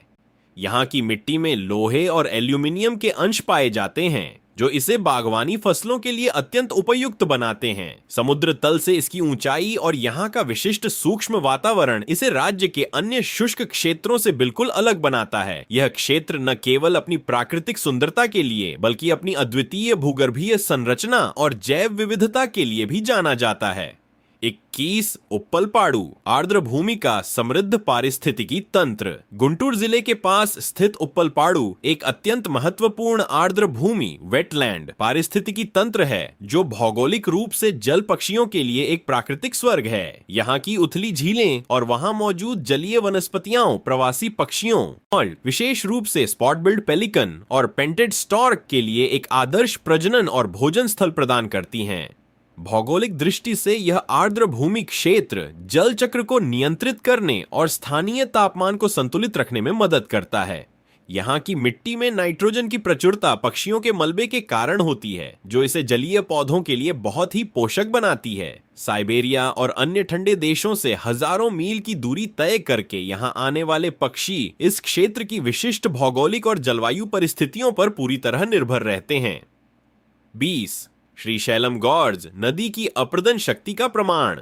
Speaker 1: यहाँ की मिट्टी में लोहे और एल्यूमिनियम के अंश पाए जाते हैं जो इसे बागवानी फसलों के लिए अत्यंत उपयुक्त बनाते हैं। समुद्र तल से इसकी ऊंचाई और यहाँ का विशिष्ट सूक्ष्म वातावरण इसे राज्य के अन्य शुष्क क्षेत्रों से बिल्कुल अलग बनाता है। यह क्षेत्र न केवल अपनी प्राकृतिक सुंदरता के लिए बल्कि अपनी अद्वितीय भूगर्भीय संरचना और जैव विविधता के लिए भी जाना जाता है। 21 उप्पलपाडू, आर्द्र भूमि का समृद्ध पारिस्थितिकी तंत्र। गुंटूर जिले के पास स्थित उप्पलपाडू एक अत्यंत महत्वपूर्ण आर्द्र भूमि वेटलैंड पारिस्थितिकी तंत्र है जो भौगोलिक रूप से जल पक्षियों के लिए एक प्राकृतिक स्वर्ग है। यहाँ की उथली झीलें और वहाँ मौजूद जलीय वनस्पतियां प्रवासी पक्षियों और विशेष रूप से स्पॉट बिल्ड पेलिकन और पेंटेड स्टॉर्क के लिए एक आदर्श प्रजनन और भोजन स्थल प्रदान करती हैं। भौगोलिक दृष्टि से यह आर्द्र भूमि क्षेत्र जल चक्र को नियंत्रित करने और स्थानीय तापमान को संतुलित रखने में मदद करता है। यहाँ की मिट्टी में नाइट्रोजन की प्रचुरता पक्षियों के मलबे के कारण होती है जो इसे जलीय पौधों के लिए बहुत ही पोषक बनाती है। साइबेरिया और अन्य ठंडे देशों से हजारों मील की दूरी तय करके यहाँ आने वाले पक्षी इस क्षेत्र की विशिष्ट भौगोलिक और जलवायु परिस्थितियों पर पूरी तरह निर्भर रहते हैं। 20 श्रीशैलम गॉर्ज, नदी की अप्रदन शक्ति का प्रमाण।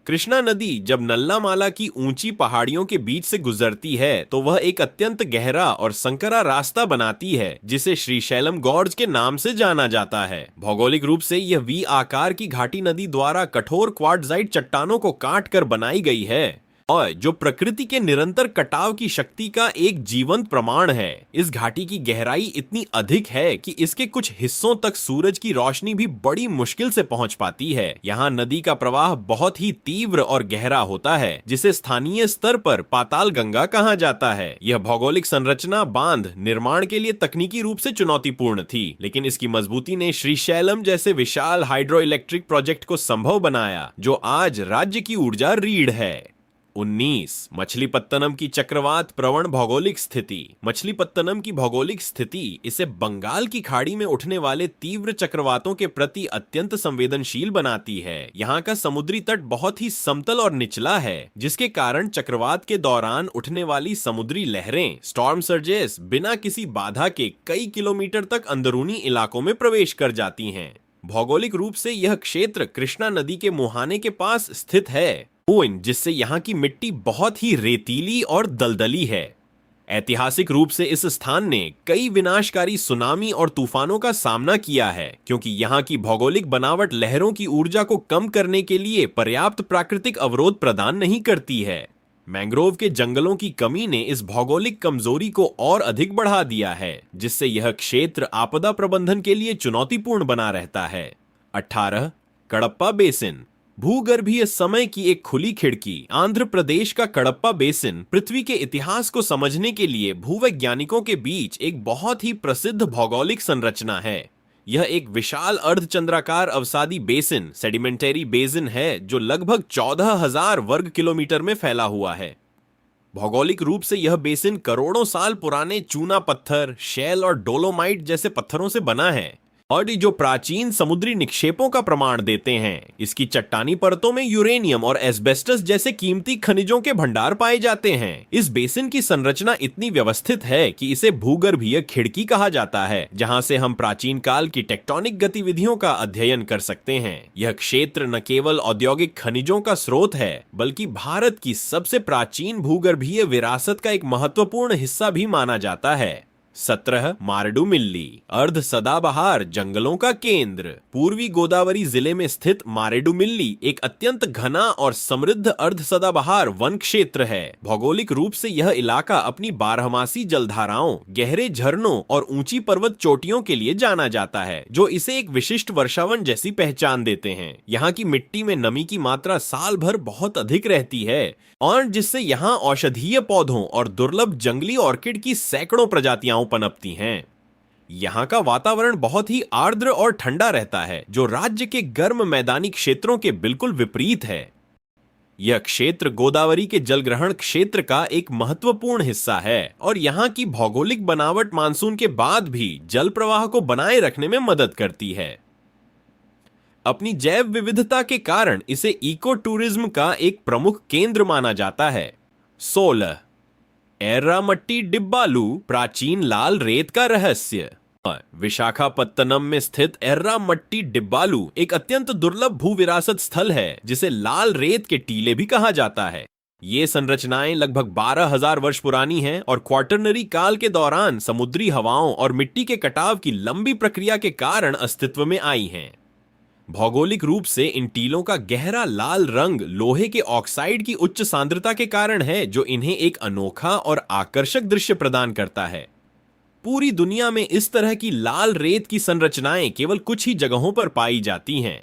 Speaker 1: कृष्णा नदी जब नल्लामाला की ऊंची पहाड़ियों के बीच से गुजरती है तो वह एक अत्यंत गहरा और संकरा रास्ता बनाती है जिसे श्रीशैलम गॉर्ज के नाम से जाना जाता है। भौगोलिक रूप से यह वी आकार की घाटी नदी द्वारा कठोर क्वार्टजाइट चट्टानों को काट कर बनाई गई है और जो प्रकृति के निरंतर कटाव की शक्ति का एक जीवंत प्रमाण है। इस घाटी की गहराई इतनी अधिक है कि इसके कुछ हिस्सों तक सूरज की रोशनी भी बड़ी मुश्किल से पहुंच पाती है। यहाँ नदी का प्रवाह बहुत ही तीव्र और गहरा होता है जिसे स्थानीय स्तर पर पाताल गंगा कहा जाता है। यह भौगोलिक संरचना बांध निर्माण के लिए तकनीकी रूप से चुनौतीपूर्ण थी लेकिन इसकी मजबूती ने श्रीशैलम जैसे विशाल हाइड्रो इलेक्ट्रिक प्रोजेक्ट को संभव बनाया जो आज राज्य की ऊर्जा रीढ़ है। 19 मछलीपत्तनम की चक्रवात प्रवण भौगोलिक स्थिति। मछलीपत्तनम की भौगोलिक स्थिति इसे बंगाल की खाड़ी में उठने वाले तीव्र चक्रवातों के प्रति अत्यंत संवेदनशील बनाती है। यहाँ का समुद्री तट बहुत ही समतल और निचला है जिसके कारण चक्रवात के दौरान उठने वाली समुद्री लहरें स्टॉर्म सर्जेस बिना किसी बाधा के कई किलोमीटर तक अंदरूनी इलाकों में प्रवेश कर जाती हैं। भौगोलिक रूप से यह क्षेत्र कृष्णा नदी के मुहाने के पास स्थित है जिससे यहाँ की मिट्टी बहुत ही रेतीली और दलदली है। ऐतिहासिक रूप से इस स्थान ने कई विनाशकारी सुनामी और तूफानों का सामना किया है क्योंकि यहाँ की भौगोलिक बनावट लहरों की ऊर्जा को कम करने के लिए पर्याप्त प्राकृतिक अवरोध प्रदान नहीं करती है। मैंग्रोव के जंगलों की कमी ने इस भौगोलिक कमजोरी को और अधिक बढ़ा दिया है जिससे यह क्षेत्र आपदा प्रबंधन के लिए चुनौतीपूर्ण बना रहता है। 18 कडप्पा बेसिन, भूगर्भीय समय की एक खुली खिड़की। आंध्र प्रदेश का कडप्पा बेसिन पृथ्वी के इतिहास को समझने के लिए भूवैज्ञानिकों के बीच एक बहुत ही प्रसिद्ध भौगोलिक संरचना है। यह एक विशाल अर्धचंद्राकार अवसादी बेसिन सेडिमेंटरी बेसिन है जो लगभग 14,000 वर्ग किलोमीटर में फैला हुआ है। भौगोलिक रूप से यह बेसिन करोड़ों साल पुराने चूना पत्थर, शैल और डोलोमाइट जैसे पत्थरों से बना है और जो प्राचीन समुद्री निक्षेपों का प्रमाण देते हैं। इसकी चट्टानी परतों में यूरेनियम और एस्बेस्टस जैसे कीमती खनिजों के भंडार पाए जाते हैं। इस बेसिन की संरचना इतनी व्यवस्थित है कि इसे भूगर्भीय खिड़की कहा जाता है जहां से हम प्राचीन काल की टेक्टोनिक गतिविधियों का अध्ययन कर सकते हैं। यह क्षेत्र न केवल औद्योगिक खनिजों का स्रोत है बल्कि भारत की सबसे प्राचीन भूगर्भीय विरासत का एक महत्वपूर्ण हिस्सा भी माना जाता है। 17 मारेडुमिल्ली, अर्ध सदाबहार जंगलों का केंद्र। पूर्वी गोदावरी जिले में स्थित मारेडुमिल्ली एक अत्यंत घना और समृद्ध अर्ध सदाबहार वन क्षेत्र है। भौगोलिक रूप से यह इलाका अपनी बारहमासी जलधाराओं, गहरे झरनों और ऊंची पर्वत चोटियों के लिए जाना जाता है, जो इसे एक विशिष्ट वर्षावन जैसी पहचान देते हैं। यहाँ की मिट्टी में नमी की मात्रा साल भर बहुत अधिक रहती है, और जिससे यहाँ औषधीय पौधों और दुर्लभ जंगली ऑर्किड की सैकड़ों प्रजातियां पनपती हैं। यहाँ का वातावरण बहुत ही आर्द्र और ठंडा रहता है, जो राज्य के गर्म मैदानी क्षेत्रों के बिल्कुल विपरीत है। यह क्षेत्र गोदावरी के जलग्रहण क्षेत्र का एक महत्वपूर्ण हिस्सा है और यहाँ की भौगोलिक बनावट मानसून के बाद भी जल प्रवाह को बनाए रखने में मदद करती है। अपनी जैव विविधता के कारण इसे इको टूरिज्म का एक प्रमुख केंद्र माना जाता है। 16 एर्रामट्टी डिब्बालू, प्राचीन लाल रेत का रहस्य। विशाखापत्तनम में स्थित एर्रामट्टी डिब्बालू एक अत्यंत दुर्लभ भू विरासत स्थल है, जिसे लाल रेत के टीले भी कहा जाता है। ये संरचनाएं लगभग 12,000 वर्ष पुरानी हैं और क्वाटरनरी काल के दौरान समुद्री हवाओं और मिट्टी के कटाव की लंबी प्रक्रिया के कारण अस्तित्व में आई हैं। भौगोलिक रूप से इन टीलों का गहरा लाल रंग लोहे के ऑक्साइड की उच्च सांद्रता के कारण है, जो इन्हें एक अनोखा और आकर्षक दृश्य प्रदान करता है। पूरी दुनिया में इस तरह की लाल रेत की संरचनाएं केवल कुछ ही जगहों पर पाई जाती हैं।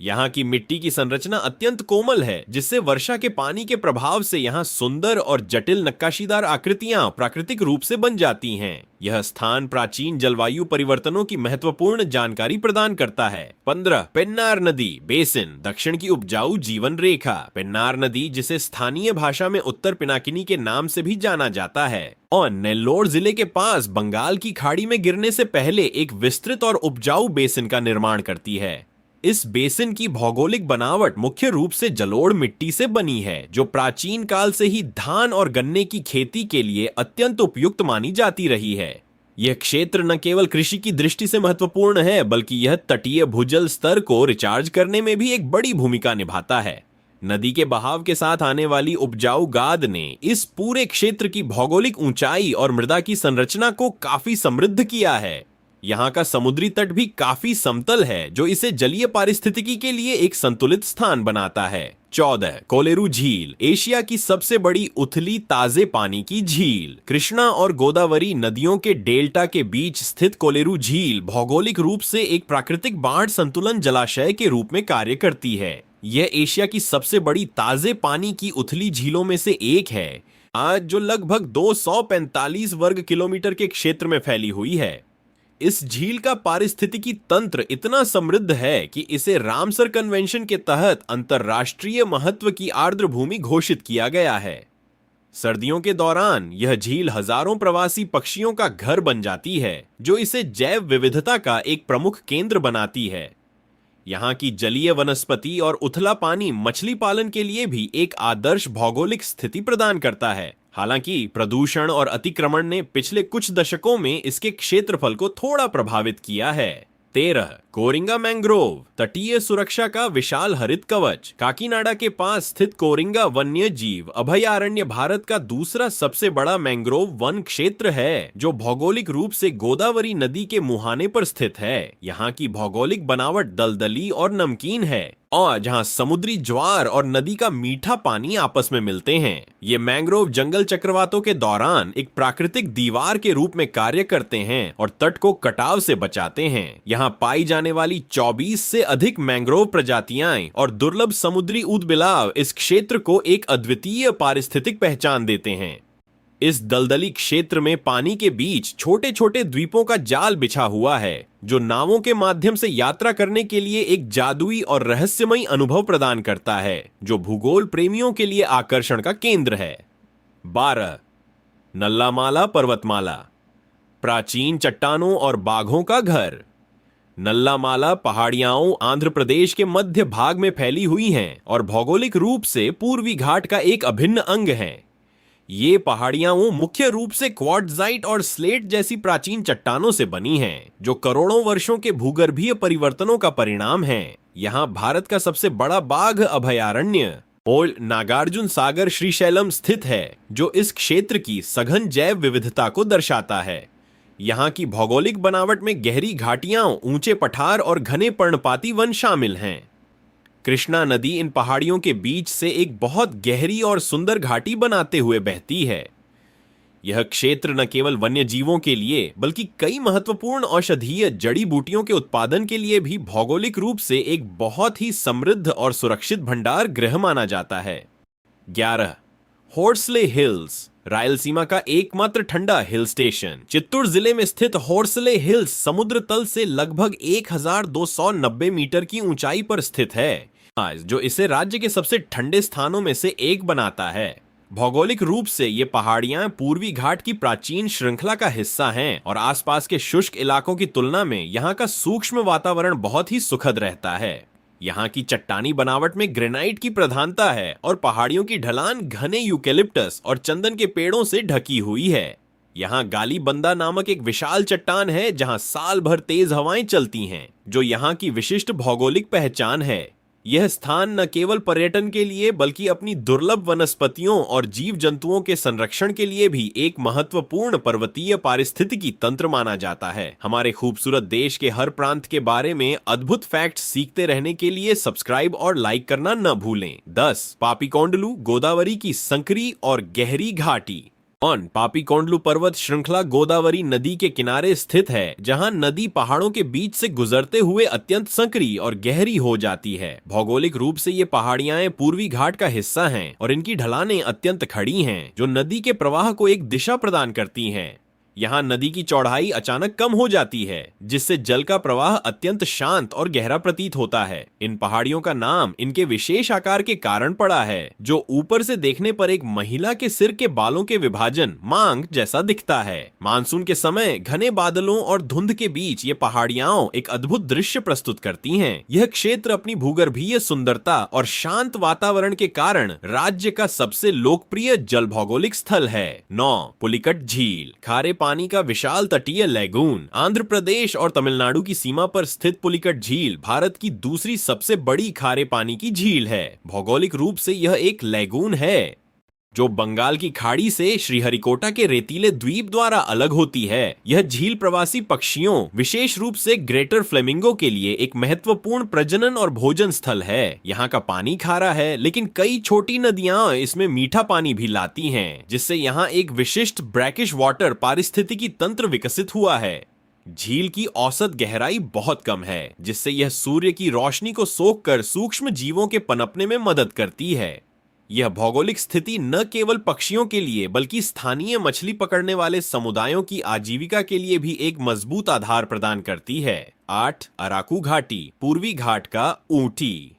Speaker 1: यहाँ की मिट्टी की संरचना अत्यंत कोमल है, जिससे वर्षा के पानी के प्रभाव से यहाँ सुंदर और जटिल नक्काशीदार आकृतियां प्राकृतिक रूप से बन जाती हैं। यह स्थान प्राचीन जलवायु परिवर्तनों की महत्वपूर्ण जानकारी प्रदान करता है। 15 पेन्नार नदी बेसिन, दक्षिण की उपजाऊ जीवन रेखा। पेन्नार नदी, जिसे स्थानीय भाषा में उत्तर पिनाकिनी के नाम से भी जाना जाता है, और नेल्लोर जिले के पास बंगाल की खाड़ी में गिरने से पहले एक विस्तृत और उपजाऊ बेसिन का निर्माण करती है। इस बेसिन की भौगोलिक बनावट मुख्य रूप से जलोढ़ मिट्टी से बनी है, जो प्राचीन काल से ही धान और गन्ने की खेती के लिए अत्यंत उपयुक्त मानी जाती रही है। यह क्षेत्र न केवल कृषि की दृष्टि से महत्वपूर्ण है, बल्कि यह तटीय भूजल स्तर को रिचार्ज करने में भी एक बड़ी भूमिका निभाता है। नदी के बहाव के साथ आने वाली उपजाऊ गाद ने इस पूरे क्षेत्र की भौगोलिक ऊंचाई और मृदा की संरचना को काफी समृद्ध किया है। यहाँ का समुद्री तट भी काफी समतल है, जो इसे जलीय पारिस्थितिकी के लिए एक संतुलित स्थान बनाता है। 14 कोलेरू झील, एशिया की सबसे बड़ी उथली ताजे पानी की झील। कृष्णा और गोदावरी नदियों के डेल्टा के बीच स्थित कोलेरू झील भौगोलिक रूप से एक प्राकृतिक बाढ़ संतुलन जलाशय के रूप में कार्य करती है। यह एशिया की सबसे बड़ी ताजे पानी की उथली झीलों में से एक है, आज जो लगभग 245 वर्ग किलोमीटर के क्षेत्र में फैली हुई है। इस झील का पारिस्थितिकी तंत्र इतना समृद्ध है कि इसे रामसर कन्वेंशन के तहत अंतर्राष्ट्रीय महत्व की आर्द्र भूमि घोषित किया गया है। सर्दियों के दौरान यह झील हजारों प्रवासी पक्षियों का घर बन जाती है, जो इसे जैव विविधता का एक प्रमुख केंद्र बनाती है। यहाँ की जलीय वनस्पति और उथला पानी मछली पालन के लिए भी एक आदर्श भौगोलिक स्थिति प्रदान करता है। हालांकि प्रदूषण और अतिक्रमण ने पिछले कुछ दशकों में इसके क्षेत्रफल को थोड़ा प्रभावित किया है। 13 कोरिंगा मैंग्रोव, तटीय सुरक्षा का विशाल हरित कवच। काकीनाडा के पास स्थित कोरिंगा वन्य जीव अभयारण्य भारत का दूसरा सबसे बड़ा मैंग्रोव वन क्षेत्र है, जो भौगोलिक रूप से गोदावरी नदी के मुहाने पर स्थित है। यहाँ की भौगोलिक बनावट दलदली और नमकीन है, और जहां समुद्री ज्वार और नदी का मीठा पानी आपस में मिलते हैं। ये मैंग्रोव जंगल चक्रवातों के दौरान एक प्राकृतिक दीवार के रूप में कार्य करते हैं और तट को कटाव से बचाते हैं। यहाँ पाई जाने वाली 24 से अधिक मैंग्रोव प्रजातियां और दुर्लभ समुद्री ऊदबिलाव इस क्षेत्र को एक अद्वितीय पारिस्थितिक पहचान देते हैं। इस दलदली क्षेत्र में पानी के बीच छोटे छोटे द्वीपों का जाल बिछा हुआ है, जो नावों के माध्यम से यात्रा करने के लिए एक जादुई और रहस्यमयी अनुभव प्रदान करता है, जो भूगोल प्रेमियों के लिए आकर्षण का केंद्र है। 12 नल्लामाला पर्वतमाला, प्राचीन चट्टानों और बाघों का घर। नल्लामाला पहाड़ियां आंध्र प्रदेश के मध्य भाग में फैली हुई हैं और भौगोलिक रूप से पूर्वी घाट का एक अभिन्न अंग हैं। ये पहाड़ियां मुख्य रूप से क्वार्ट्जाइट और स्लेट जैसी प्राचीन चट्टानों से बनी हैं, जो करोड़ों वर्षों के भूगर्भीय परिवर्तनों का परिणाम हैं। यहाँ भारत का सबसे बड़ा बाघ अभयारण्य ओल्ड नागार्जुन सागर श्रीशैलम स्थित है, जो इस क्षेत्र की सघन जैव विविधता को दर्शाता है। यहाँ की भौगोलिक बनावट में गहरी घाटियां, ऊंचे पठार और घने पर्णपाती वन शामिल हैं। कृष्णा नदी इन पहाड़ियों के बीच से एक बहुत गहरी और सुंदर घाटी बनाते हुए बहती है। यह क्षेत्र न केवल वन्य जीवों के लिए बल्कि कई महत्वपूर्ण औषधीय जड़ी बूटियों के उत्पादन के लिए भी भौगोलिक रूप से एक बहुत ही समृद्ध और सुरक्षित भंडार गृह माना जाता है। 11. हॉर्सले हिल्स, रायलसीमा का एकमात्र ठंडा हिल स्टेशन। चित्तूर जिले में स्थित हॉर्सले हिल्स समुद्र तल से लगभग 1290 मीटर की ऊंचाई पर स्थित है, जो इसे राज्य के सबसे ठंडे स्थानों में से एक बनाता है। भौगोलिक रूप से ये पहाड़ियां पूर्वी घाट की प्राचीन श्रृंखला का हिस्सा हैं और आसपास के शुष्क इलाकों की तुलना में यहाँ का सूक्ष्म वातावरण बहुत ही सुखद रहता है। यहाँ की चट्टानी बनावट में ग्रेनाइट की प्रधानता है और पहाड़ियों की ढलान घने यूकेलिप्टस और चंदन के पेड़ों से ढकी हुई है। यहाँ गालीबंदा नामक एक विशाल चट्टान है जहाँ साल भर तेज हवाएं चलती हैं, जो यहाँ की विशिष्ट भौगोलिक पहचान है। यह स्थान न केवल पर्यटन के लिए बल्कि अपनी दुर्लभ वनस्पतियों और जीव जंतुओं के संरक्षण के लिए भी एक महत्वपूर्ण पर्वतीय पारिस्थितिकी तंत्र माना जाता है। हमारे खूबसूरत देश के हर प्रांत के बारे में अद्भुत फैक्ट्स सीखते रहने के लिए सब्सक्राइब और लाइक करना न भूलें। 10. पापीकोंडलू, गोदावरी की संकरी और गहरी घाटी। पापीकोंडलू पर्वत श्रृंखला गोदावरी नदी के किनारे स्थित है, जहां नदी पहाड़ों के बीच से गुजरते हुए अत्यंत संकरी और गहरी हो जाती है। भौगोलिक रूप से ये पहाड़ियां पूर्वी घाट का हिस्सा हैं और इनकी ढलानें अत्यंत खड़ी हैं, जो नदी के प्रवाह को एक दिशा प्रदान करती हैं। यहाँ नदी की चौड़ाई अचानक कम हो जाती है, जिससे जल का प्रवाह अत्यंत शांत और गहरा प्रतीत होता है। इन पहाड़ियों का नाम इनके विशेष आकार के कारण पड़ा है, जो ऊपर से देखने पर एक महिला के सिर के बालों के विभाजन मांग जैसा दिखता है। मानसून के समय घने बादलों और धुंध के बीच ये पहाड़ियां एक अद्भुत दृश्य प्रस्तुत करती हैं। यह क्षेत्र अपनी भूगर्भीय सुंदरता और शांत वातावरण के कारण राज्य का सबसे लोकप्रिय जल भौगोलिक स्थल है। 9. पुलिकट झील, खारे पानी का विशाल तटीय लैगून। आंध्र प्रदेश और तमिलनाडु की सीमा पर स्थित पुलिकट झील भारत की दूसरी सबसे बड़ी खारे पानी की झील है। भौगोलिक रूप से यह एक लैगून है जो बंगाल की खाड़ी से श्रीहरिकोटा के रेतीले द्वीप द्वारा अलग होती है। यह झील प्रवासी पक्षियों, विशेष रूप से ग्रेटर फ्लेमिंगो के लिए एक महत्वपूर्ण प्रजनन और भोजन स्थल है। यहाँ का पानी खारा है, लेकिन कई छोटी नदियां इसमें मीठा पानी भी लाती हैं, जिससे यहाँ एक विशिष्ट ब्रैकिश वाटर पारिस्थितिकी तंत्र विकसित हुआ है। झील की औसत गहराई बहुत कम है, जिससे यह सूर्य की रोशनी को सोखकर सूक्ष्म जीवों के पनपने में मदद करती है। यह भौगोलिक स्थिति न केवल पक्षियों के लिए बल्कि स्थानीय मछली पकड़ने वाले समुदायों की आजीविका के लिए भी एक मजबूत आधार प्रदान करती है। 8. अराकू घाटी, पूर्वी घाट का ऊंटी।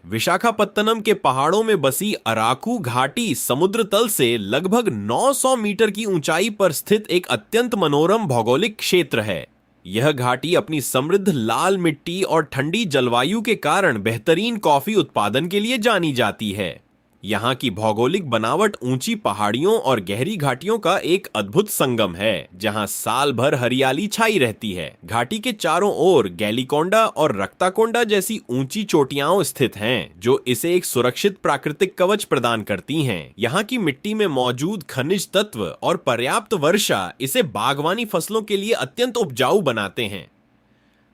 Speaker 1: विशाखापत्तनम के पहाड़ों में बसी अराकू घाटी समुद्र तल से लगभग 900 मीटर की ऊंचाई पर स्थित एक अत्यंत मनोरम भौगोलिक क्षेत्र है। यह घाटी अपनी समृद्ध लाल मिट्टी और ठंडी जलवायु के कारण बेहतरीन कॉफी उत्पादन के लिए जानी जाती है। यहाँ की भौगोलिक बनावट ऊंची पहाड़ियों और गहरी घाटियों का एक अद्भुत संगम है, जहाँ साल भर हरियाली छाई रहती है। घाटी के चारों ओर गैलीकोंडा और रक्ताकोंडा जैसी ऊंची चोटियां स्थित हैं, जो इसे एक सुरक्षित प्राकृतिक कवच प्रदान करती हैं। यहाँ की मिट्टी में मौजूद खनिज तत्व और पर्याप्त वर्षा इसे बागवानी फसलों के लिए अत्यंत उपजाऊ बनाते हैं।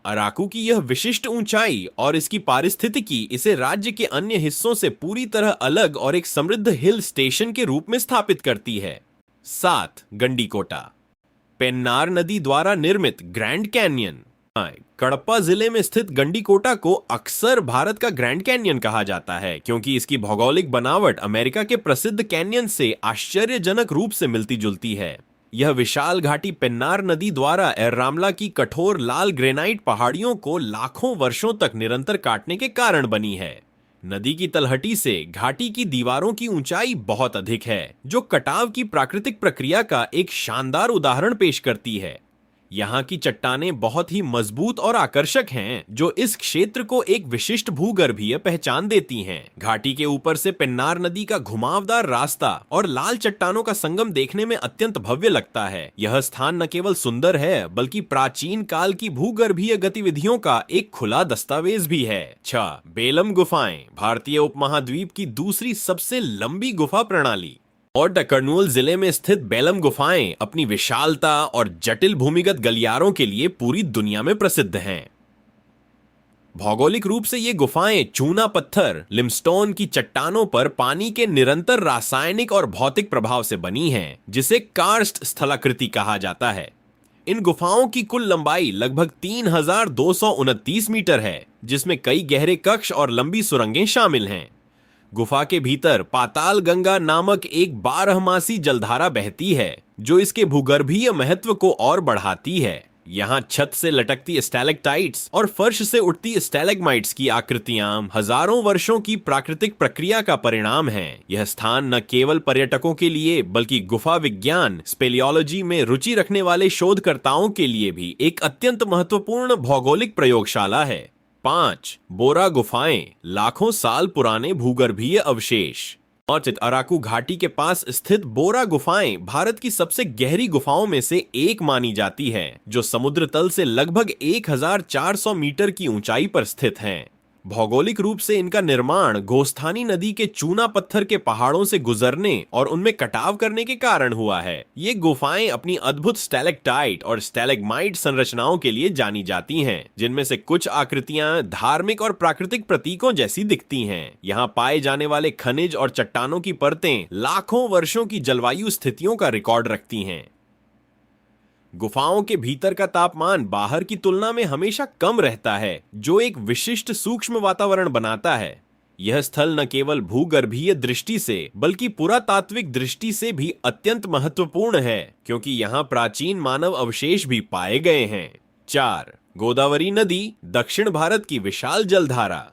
Speaker 1: अराकू की यह विशिष्ट ऊंचाई और इसकी पारिस्थितिकी इसे राज्य के अन्य हिस्सों से पूरी तरह अलग और एक समृद्ध हिल स्टेशन के रूप में स्थापित करती है। 7. गंडीकोटा, पेन्नार नदी द्वारा निर्मित ग्रैंड कैन्यन। कडप्पा जिले में स्थित गंडीकोटा को अक्सर भारत का ग्रैंड कैन्यन कहा जाता है, क्योंकि इसकी भौगोलिक बनावट अमेरिका के प्रसिद्ध कैन्यन से आश्चर्यजनक रूप से मिलती जुलती है। यह विशाल घाटी पेन्नार नदी द्वारा एर्रामला की कठोर लाल ग्रेनाइट पहाड़ियों को लाखों वर्षों तक निरंतर काटने के कारण बनी है। नदी की तलहटी से घाटी की दीवारों की ऊंचाई बहुत अधिक है, जो कटाव की प्राकृतिक प्रक्रिया का एक शानदार उदाहरण पेश करती है। यहाँ की चट्टानें बहुत ही मजबूत और आकर्षक हैं, जो इस क्षेत्र को एक विशिष्ट भूगर्भीय पहचान देती हैं। घाटी के ऊपर से पेन्नार नदी का घुमावदार रास्ता और लाल चट्टानों का संगम देखने में अत्यंत भव्य लगता है। यह स्थान न केवल सुंदर है, बल्कि प्राचीन काल की भूगर्भीय गतिविधियों का एक खुला दस्तावेज भी है। 6. बेलम गुफाएं, भारतीय उपमहाद्वीप की दूसरी सबसे लंबी गुफा प्रणाली। और द कर्नूल जिले में स्थित बेलम गुफाएं अपनी विशालता और जटिल भूमिगत गलियारों के लिए पूरी दुनिया में प्रसिद्ध हैं। भौगोलिक रूप से ये गुफाएं चूना पत्थर लिमस्टोन की चट्टानों पर पानी के निरंतर रासायनिक और भौतिक प्रभाव से बनी हैं, जिसे कार्स्ट स्थलाकृति कहा जाता है। इन गुफाओं की कुल लंबाई लगभग 3229 मीटर है, जिसमें कई गहरे कक्ष और लंबी सुरंगें शामिल हैं। गुफा के भीतर पाताल गंगा नामक एक 12मासी जलधारा बहती है, जो इसके भूगर्भीय महत्व को और बढ़ाती है। यहाँ छत से लटकती स्टैलेक्टाइट्स और फर्श से उठती स्टैलेग्माइट्स की आकृतियां हजारों वर्षों की प्राकृतिक प्रक्रिया का परिणाम हैं। यह स्थान न केवल पर्यटकों के लिए बल्कि गुफा विज्ञान स्पेलियोलॉजी में रुचि रखने वाले शोधकर्ताओं के लिए भी एक अत्यंत महत्वपूर्ण भौगोलिक प्रयोगशाला है। 5. बोरा गुफाएं, लाखों साल पुराने भूगर्भीय अवशेष। और अराकू घाटी के पास स्थित बोरा गुफाएं भारत की सबसे गहरी गुफाओं में से एक मानी जाती है, जो समुद्र तल से लगभग 1400 मीटर की ऊंचाई पर स्थित हैं। भौगोलिक रूप से इनका निर्माण गोस्थानी नदी के चूना पत्थर के पहाड़ों से गुजरने और उनमें कटाव करने के कारण हुआ है। ये गुफाएं अपनी अद्भुत स्टैलेक्टाइट और स्टैलेग्माइट संरचनाओं के लिए जानी जाती हैं, जिनमें से कुछ आकृतियां धार्मिक और प्राकृतिक प्रतीकों जैसी दिखती हैं। यहाँ पाए जाने वाले खनिज और चट्टानों की परतें लाखों वर्षों की जलवायु स्थितियों का रिकॉर्ड रखती हैं। गुफाओं के भीतर का तापमान बाहर की तुलना में हमेशा कम रहता है, जो एक विशिष्ट सूक्ष्म वातावरण बनाता है। यह स्थल न केवल भूगर्भीय दृष्टि से बल्कि पुरातात्विक दृष्टि से भी अत्यंत महत्वपूर्ण है, क्योंकि यहाँ प्राचीन मानव अवशेष भी पाए गए हैं। 4. गोदावरी नदी, दक्षिण भारत की विशाल जलधारा।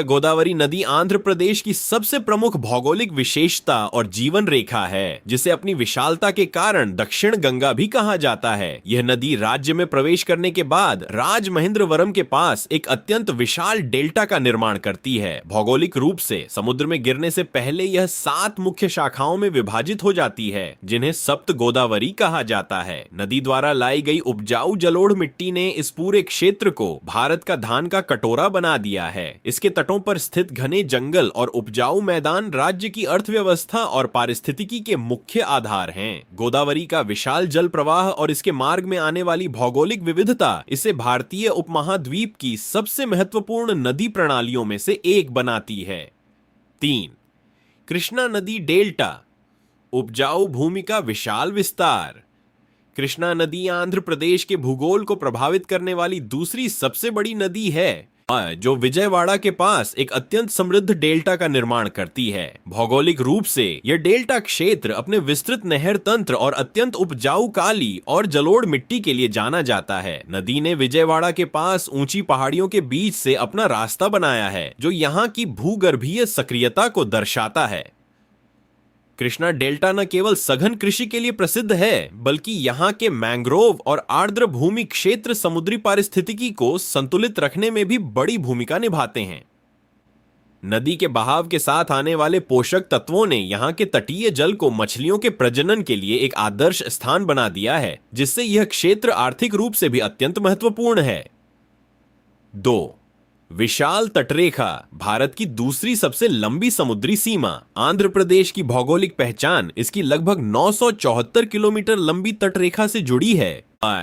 Speaker 1: गोदावरी नदी आंध्र प्रदेश की सबसे प्रमुख भौगोलिक विशेषता और जीवन रेखा है, जिसे अपनी विशालता के कारण दक्षिण गंगा भी कहा जाता है। यह नदी राज्य में प्रवेश करने के बाद राजमहेंद्रवरम के पास एक अत्यंत विशाल डेल्टा का निर्माण करती है। भौगोलिक रूप से समुद्र में गिरने से पहले यह 7 मुख्य शाखाओं में विभाजित हो जाती है, जिन्हें सप्त गोदावरी कहा जाता है। नदी द्वारा लाई गई उपजाऊ जलोढ़ मिट्टी ने इस पूरे क्षेत्र को भारत का धान का कटोरा बना दिया है। इसके तटों पर स्थित घने जंगल और उपजाऊ मैदान राज्य की अर्थव्यवस्था और पारिस्थितिकी के मुख्य आधार हैं। गोदावरी का विशाल जल प्रवाह और इसके मार्ग में आने वाली भौगोलिक विविधता इसे भारतीय उपमहाद्वीप की सबसे महत्वपूर्ण नदी प्रणालियों में से एक बनाती है। 3. कृष्णा नदी डेल्टा, उपजाऊ भूमि का विशाल विस्तार। कृष्णा नदी आंध्र प्रदेश के भूगोल को प्रभावित करने वाली दूसरी सबसे बड़ी नदी है, जो विजयवाड़ा के पास एक अत्यंत समृद्ध डेल्टा का निर्माण करती है। भौगोलिक रूप से यह डेल्टा क्षेत्र अपने विस्तृत नहर तंत्र और अत्यंत उपजाऊ काली और जलोढ़ मिट्टी के लिए जाना जाता है। नदी ने विजयवाड़ा के पास ऊंची पहाड़ियों के बीच से अपना रास्ता बनाया है, जो यहाँ की भूगर्भीय सक्रियता को दर्शाता है। कृष्णा डेल्टा न केवल सघन कृषि के लिए प्रसिद्ध है, बल्कि यहाँ के मैंग्रोव और आर्द्र भूमि क्षेत्र समुद्री पारिस्थितिकी को संतुलित रखने में भी बड़ी भूमिका निभाते हैं। नदी के बहाव के साथ आने वाले पोषक तत्वों ने यहाँ के तटीय जल को मछलियों के प्रजनन के लिए एक आदर्श स्थान बना दिया है, जिससे यह क्षेत्र आर्थिक रूप से भी अत्यंत महत्वपूर्ण है। 2. विशाल तटरेखा, भारत की दूसरी सबसे लंबी समुद्री सीमा। आंध्र प्रदेश की भौगोलिक पहचान इसकी लगभग 974 किलोमीटर लंबी तटरेखा से जुड़ी है,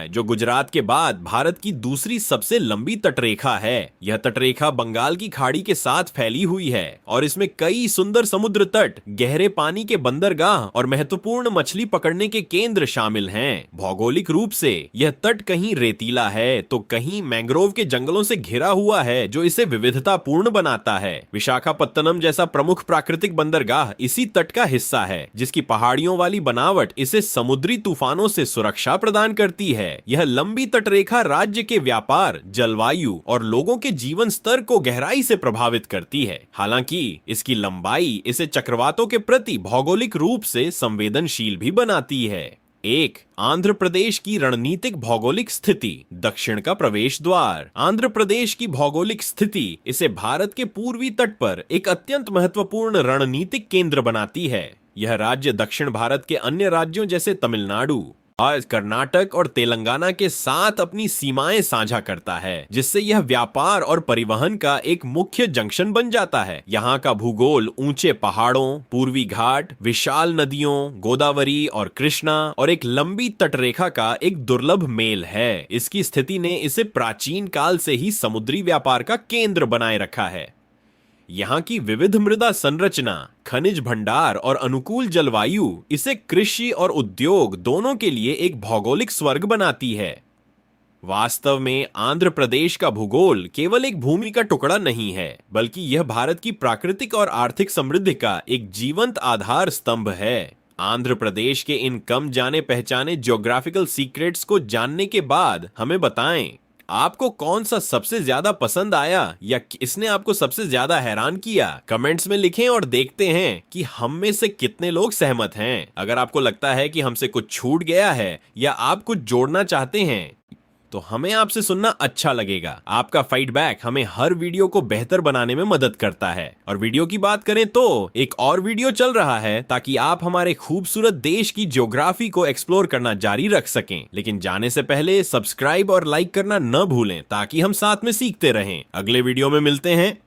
Speaker 1: जो गुजरात के बाद भारत की दूसरी सबसे लंबी तटरेखा है। यह तटरेखा बंगाल की खाड़ी के साथ फैली हुई है और इसमें कई सुंदर समुद्र तट, गहरे पानी के बंदरगाह और महत्वपूर्ण मछली पकड़ने के केंद्र शामिल हैं। भौगोलिक रूप से यह तट कहीं रेतीला है तो कहीं मैंग्रोव के जंगलों से घिरा हुआ है, जो इसे विविधतापूर्ण बनाता है। विशाखापत्तनम जैसा प्रमुख प्राकृतिक बंदरगाह इसी तट का हिस्सा है, जिसकी पहाड़ियों वाली बनावट इसे समुद्री तूफानों से सुरक्षा प्रदान करती है। यह लंबी तटरेखा राज्य के व्यापार, जलवायु और लोगों के जीवन स्तर को गहराई से प्रभावित करती है। हालांकि इसकी लंबाई इसे चक्रवातों के प्रति भौगोलिक रूप से संवेदनशील भी बनाती है। 1. आंध्र प्रदेश की रणनीतिक भौगोलिक स्थिति, दक्षिण का प्रवेश द्वार। आंध्र प्रदेश की भौगोलिक स्थिति इसे भारत के पूर्वी तट पर एक अत्यंत महत्वपूर्ण रणनीतिक केंद्र बनाती है। यह राज्य दक्षिण भारत के अन्य राज्यों जैसे तमिलनाडु, और कर्नाटक और तेलंगाना के साथ अपनी सीमाएं साझा करता है, जिससे यह व्यापार और परिवहन का एक मुख्य जंक्शन बन जाता है। यहाँ का भूगोल ऊंचे पहाड़ों, पूर्वी घाट, विशाल नदियों गोदावरी और कृष्णा और एक लंबी तटरेखा का एक दुर्लभ मेल है। इसकी स्थिति ने इसे प्राचीन काल से ही समुद्री व्यापार का केंद्र बनाए रखा है। यहाँ की विविध मृदा संरचना, खनिज भंडार और अनुकूल जलवायु इसे कृषि और उद्योग दोनों के लिए एक भौगोलिक स्वर्ग बनाती है। वास्तव में आंध्र प्रदेश का भूगोल केवल एक भूमि का टुकड़ा नहीं है, बल्कि यह भारत की प्राकृतिक और आर्थिक समृद्धि का एक जीवंत आधार स्तंभ है। आंध्र प्रदेश के इन कम जाने पहचाने ज्योग्राफिकल सीक्रेट्स को जानने के बाद हमें बताएं, आपको कौन सा सबसे ज्यादा पसंद आया या इसने आपको सबसे ज्यादा हैरान किया। कमेंट्स में लिखें और देखते हैं कि हम में से कितने लोग सहमत हैं। अगर आपको लगता है कि हमसे कुछ छूट गया है या आप कुछ जोड़ना चाहते हैं तो हमें आपसे सुनना अच्छा लगेगा। आपका फीडबैक हमें हर वीडियो को बेहतर बनाने में मदद करता है। और वीडियो की बात करें तो एक और वीडियो चल रहा है ताकि आप हमारे खूबसूरत देश की ज्योग्राफी को एक्सप्लोर करना जारी रख सकें। लेकिन जाने से पहले सब्सक्राइब और लाइक करना न भूलें ताकि हम साथ में सीखते रहें। अगले वीडियो में मिलते हैं।